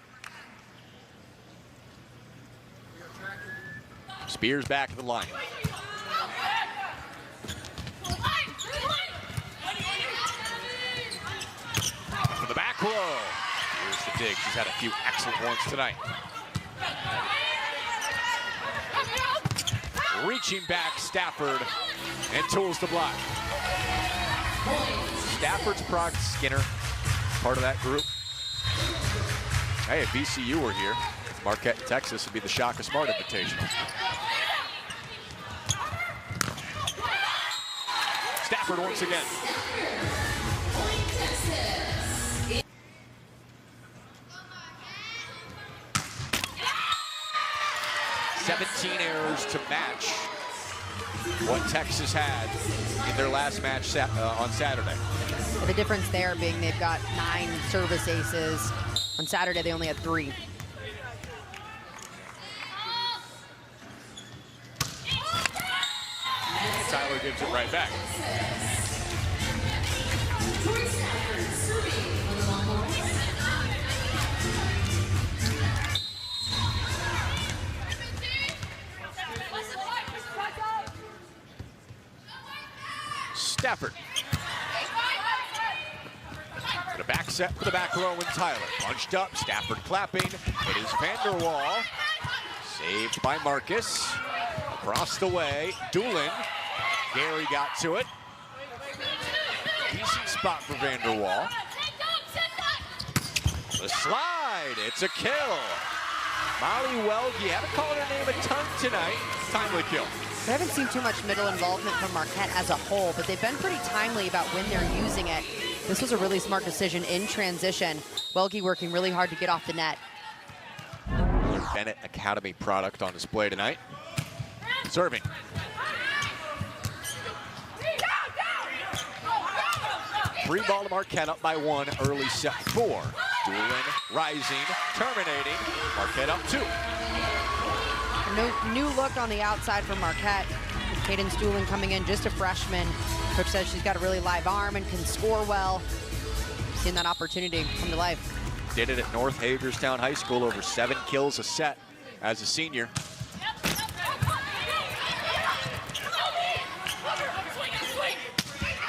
Spears back at the line. For the back row. Here's the dig. She's had a few excellent ones tonight. Reaching back, Stafford, and tools the block. Stafford's product, Skinner, part of that group. Hey, if VCU were here, Marquette, Texas would be the Shaka Smart Invitational. Stafford once again. 17 errors to match what Texas had in their last match on Saturday. The difference there being they've got 9 service aces. On Saturday, they only had 3. Tyler gives it right back. Stafford. The back set for the back row and Tyler. Punched up, Stafford clapping. It is Vanderwall. Saved by Marcus. Across the way, Doolin. Gary got to it. Easy spot for Vanderwall. The slide, it's a kill. Molly Welge, haven't called her name a ton tonight. Timely kill. We haven't seen too much middle involvement from Marquette as a whole, but they've been pretty timely about when they're using it. This was a really smart decision in transition. Welge working really hard to get off the net. Bennett Academy product on display tonight. Serving. Free ball to Marquette, up by 1, early set 4. Doolin rising, terminating. Marquette up 2. A new look on the outside for Marquette. Cadence Doolin coming in, just a freshman. Coach says she's got a really live arm and can score well. Seen that opportunity come to life. Did it at North Hagerstown High School, over 7 kills a set as a senior.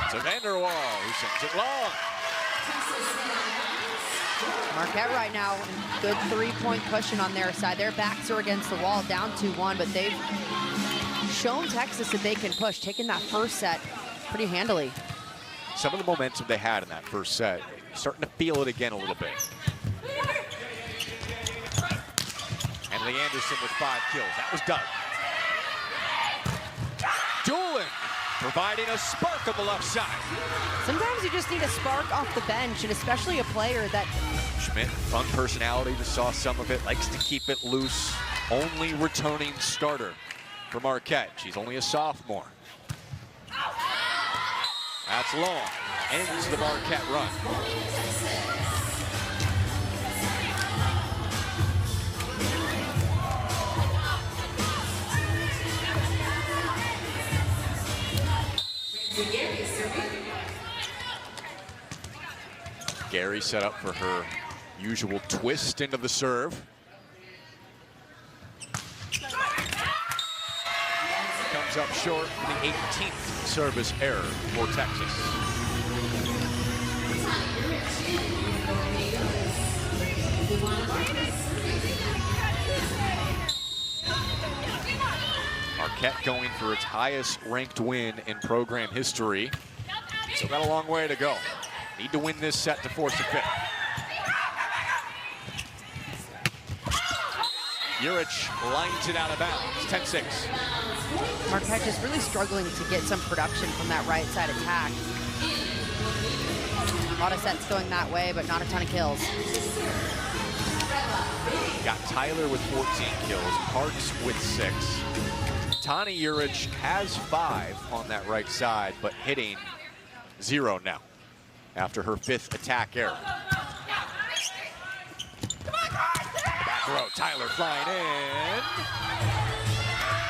To Vanderwall, who sends it long. Marquette right now, good 3-point cushion on their side. Their backs are against the wall, down 2-1, but they've shown Texas that they can push, taking that first set pretty handily. Some of the momentum they had in that first set, starting to feel it again a little bit. And Lee Anderson with 5 kills. That was Doug. Doolin providing a spark on the left side. Sometimes you just need a spark off the bench, and especially a player that... Schmidt, fun personality, just saw some of it, likes to keep it loose. Only returning starter for Marquette. She's only a sophomore. That's long. Ends the Marquette run. Gary set up for her usual twist into the serve. Comes up short, the 18th service error for Texas. Marquette going for its highest ranked win in program history. Still got a long way to go. Need to win this set to force a fifth. Juric lines it out of bounds, 10-6. Marquette just really struggling to get some production from that right side attack. A lot of sets going that way, but not a ton of kills. Got Tyler with 14 kills, Parks with 6. Tani Juric has 5 on that right side, but hitting 0 now after her 5th attack error. Back row, Tyler flying in.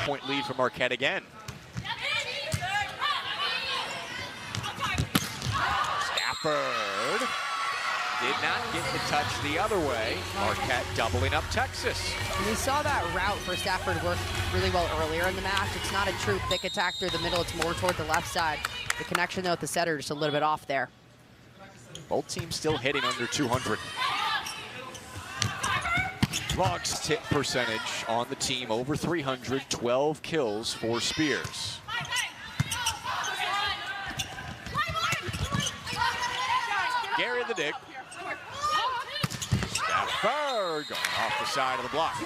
Point lead for Marquette again. Stafford did not get the touch the other way. Marquette doubling up Texas. We saw that route for Stafford work really well earlier in the match. It's not a true thick attack through the middle. It's more toward the left side. The connection, though, with the setter just a little bit off there. Both teams still hitting under 200. Logs hit percentage on the team over 300, 12 kills for Spears. Gary in the dig. Stafford going off the side of the block.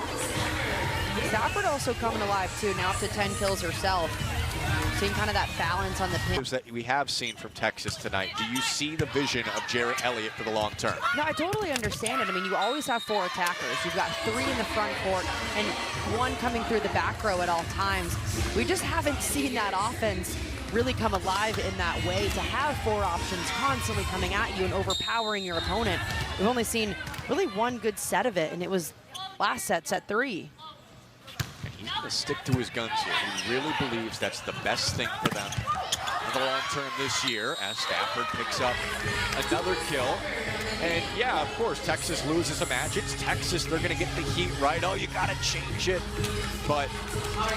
Stafford also coming alive, too, now up to 10 kills herself. Seeing kind of that balance on the pin. That we have seen from Texas tonight. Do you see the vision of Jarrett Elliott for the long term? No, I totally understand it. I mean, you always have 4 attackers. You've got 3 in the front court and 1 coming through the back row at all times. We just haven't seen that offense really come alive in that way, to have 4 options constantly coming at you and overpowering your opponent. We've only seen really 1 good set of it, and it was last set, set 3. And he's going to stick to his guns here. He really believes that's the best thing for them in the long term this year, as Stafford picks up another kill. And yeah, of course, Texas loses a match. It's Texas. They're going to get the heat right. Oh, you got to change it. But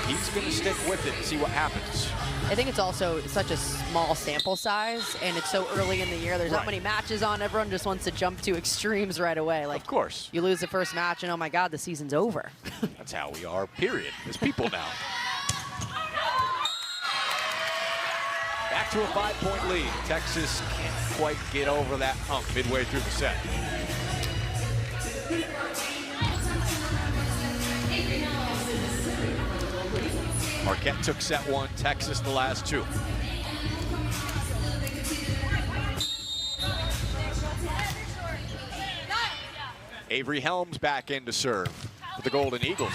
he's going to stick with it and see what happens. I think it's also such a small sample size, and it's so early in the year. There's not many matches on. Everyone just wants to jump to extremes right away. Like, of course. You lose the first match, and oh my God, the season's over. That's how we are, period, as people now. Back to a 5-point lead. Texas can't quite get over that hump midway through the set. Marquette took set 1, Texas the last 2. Avery Helms back in to serve for the Golden Eagles.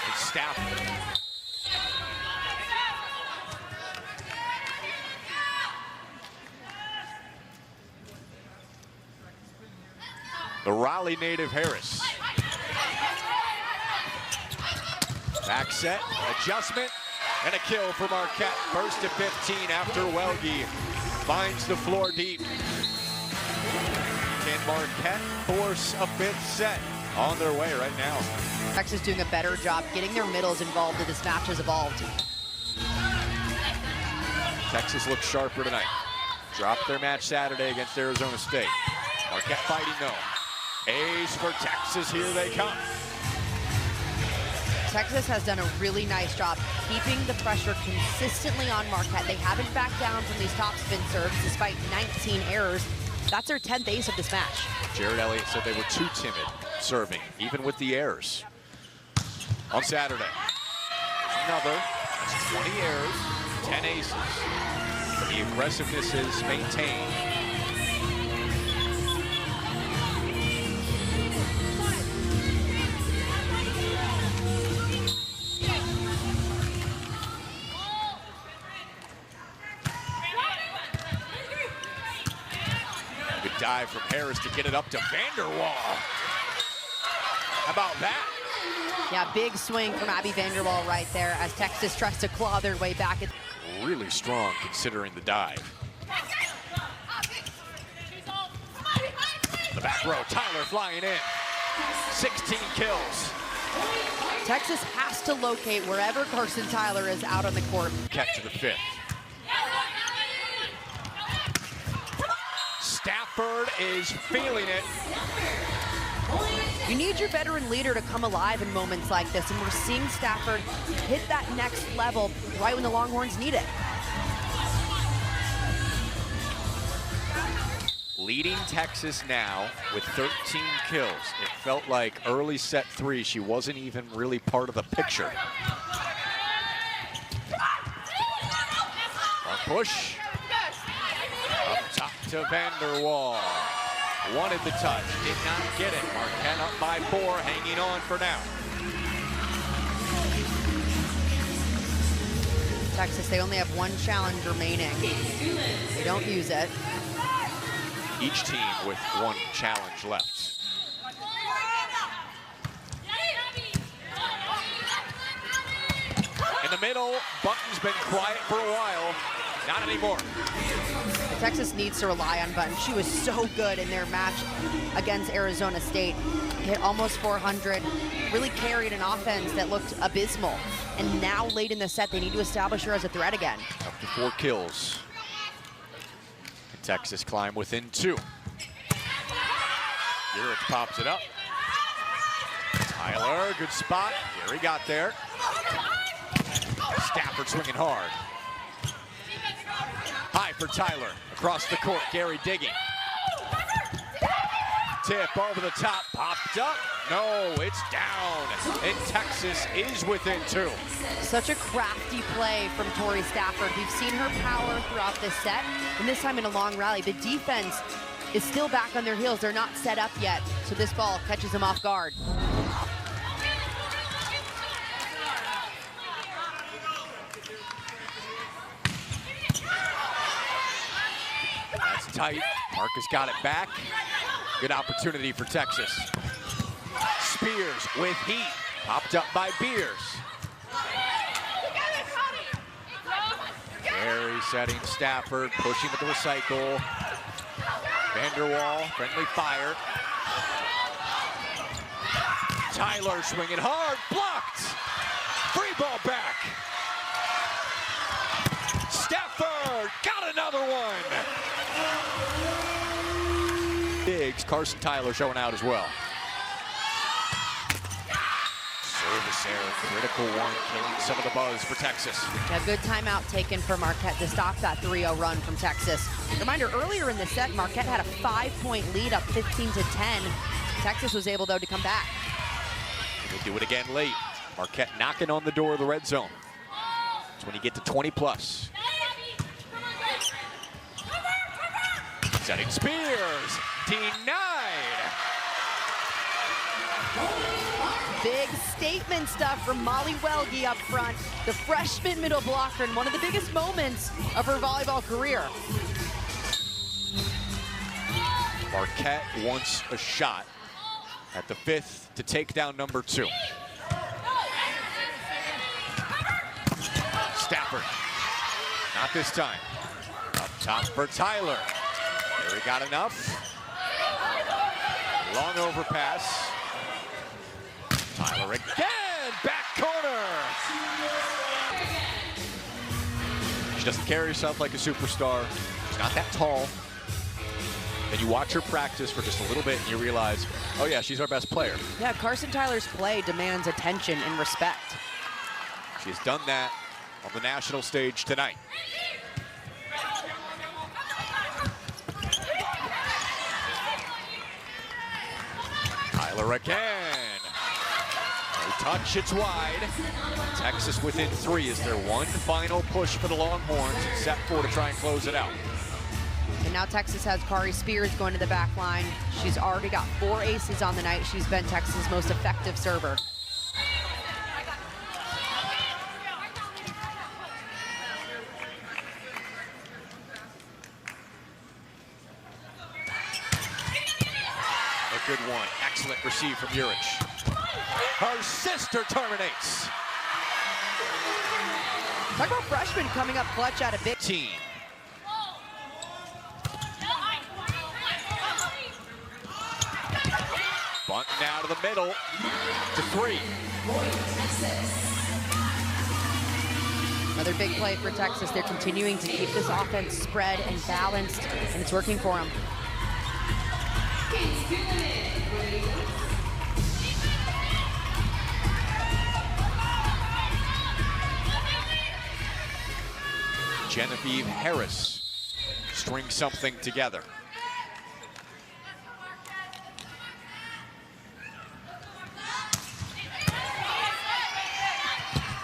It's Stafford. The Raleigh native Harris. Back set, adjustment, and a kill for Marquette. First to 15 after Welge finds the floor deep. Can Marquette force a 5th set? On their way right now. Texas doing a better job getting their middles involved as this match has evolved. Texas looks sharper tonight. Dropped their match Saturday against Arizona State. Marquette fighting though. Ace for Texas, here they come. Texas has done a really nice job keeping the pressure consistently on Marquette. They haven't backed down from these top spin serves despite 19 errors. That's their 10th ace of this match. Jarrett Elliott said they were too timid serving, even with the errors. On Saturday, another 20 errors, 10 aces. But the aggressiveness is maintained. Good dive from Harris to get it up to Vanderwall. How about that? Yeah, big swing from Abby Vanderwall right there as Texas tries to claw their way back. Really strong considering the dive. The back row, Tyler flying in. 16 kills. Texas has to locate wherever Carson Tyler is out on the court. Catch to the 5th. Stafford is feeling it. You need your veteran leader to come alive in moments like this, and we're seeing Stafford hit that next level right when the Longhorns need it. Leading Texas now with 13 kills. It felt like early set 3, she wasn't even really part of the picture. Long push. Up top to Vanderwall. Wanted the touch, did not get it. Marquette up by 4, hanging on for now. Texas, they only have 1 challenge remaining. They don't use it. Each team with 1 challenge left. In the middle, Button's been quiet for a while. Not anymore. Texas needs to rely on Button. She was so good in their match against Arizona State. Hit almost 400, really carried an offense that looked abysmal. And now late in the set, they need to establish her as a threat again. Up to 4 kills. And Texas climb within 2. Urich pops it up. Tyler, good spot. Gary got there. Stafford swinging hard. High for Tyler. Across the court, Gary digging. Tip over the top, popped up. No, it's down. And Texas is within 2. Such a crafty play from Tori Stafford. We've seen her power throughout this set, and this time in a long rally. The defense is still back on their heels. They're not set up yet, so this ball catches them off guard. That's tight. Marcus got it back. Good opportunity for Texas. Spears with heat. Popped up by Beers. Gary setting Stafford, pushing with the recycle. Vanderwall, friendly fire. Tyler swinging hard, blocked. Free ball back. Stafford got another one. Biggs, Carson Tyler showing out as well. Service error, critical one, killing some of the buzz for Texas. A good timeout taken for Marquette to stop that 3-0 run from Texas. Reminder, earlier in the set, Marquette had a 5-point lead up 15-10. Texas was able, though, to come back. We'll do it again late. Marquette knocking on the door of the red zone. That's when you get to 20 plus. Setting Spears, denied. Big statement stuff from Molly Welge up front, the freshman middle blocker in one of the biggest moments of her volleyball career. Marquette wants a shot at the 5th to take down number 2. Stafford, not this time. Up top for Tyler. There he got enough. Long overpass. Tyler again, back corner. She doesn't carry herself like a superstar. She's not that tall. And you watch her practice for just a little bit and you realize, oh yeah, she's our best player. Yeah, Carson Tyler's play demands attention and respect. She has done that on the national stage tonight. Tyler again. No touch, it's wide. Texas within 3 is their one final push for the Longhorns in set 4 to try and close it out. And now Texas has Kari Spears going to the back line. She's already got 4 aces on the night. She's been Texas' most effective server. A good one. Excellent receive from Urich. Her sister terminates. Talk about freshmen coming up clutch out of big Team. Bunt now to the middle to 3. Another big play for Texas. They're continuing to keep this offense spread and balanced, and it's working for them. Genevieve Harris strings something together.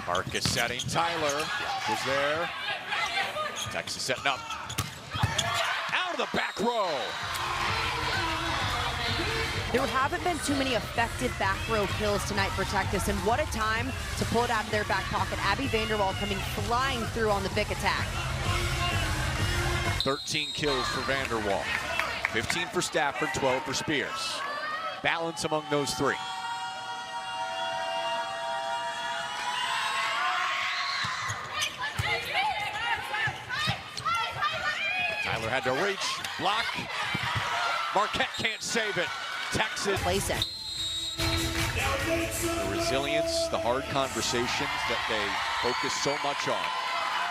Marquette setting. Tyler was there. Texas setting up. Out of the back row. There haven't been too many effective back row kills tonight for Texas, and what a time to pull it out of their back pocket. Abby Vanderwall coming flying through on the big attack. 13 kills for Vanderwall. 15 for Stafford, 12 for Spears. Balance among those 3. Tyler had to reach, block. Marquette can't save it. Texas. Place it. The resilience, the hard conversations that they focus so much on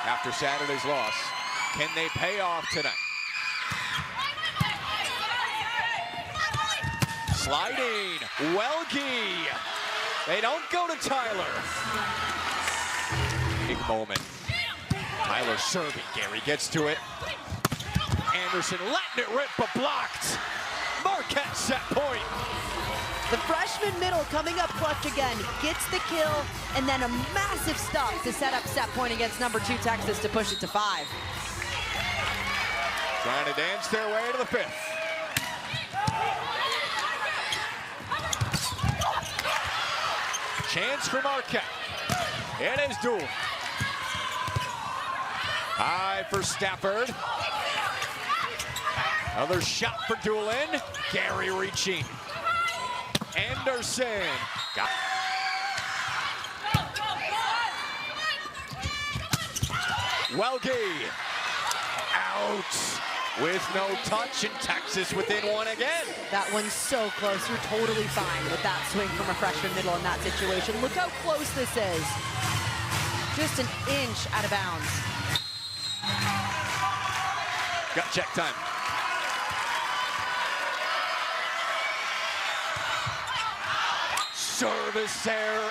after Saturday's loss. Can they pay off tonight? Sliding, Welge. They don't go to Tyler. Big moment. Tyler serving, Gary gets to it. Anderson letting it rip, but blocked. Marquette set point. The freshman middle coming up clutch again, gets the kill, and then a massive stop to set up set point against number 2 Texas to push it to 5. Trying to dance their way to the 5th. Chance for Marquette. It is Doolin. High for Stafford. Another shot for Doolin. Gary reaching. Anderson. Got Welge. Out. With no touch, and Texas within 1 again. That one's so close. You're totally fine with that swing from a freshman middle in that situation. Look how close this is. Just an inch out of bounds. Gut check time. Service error.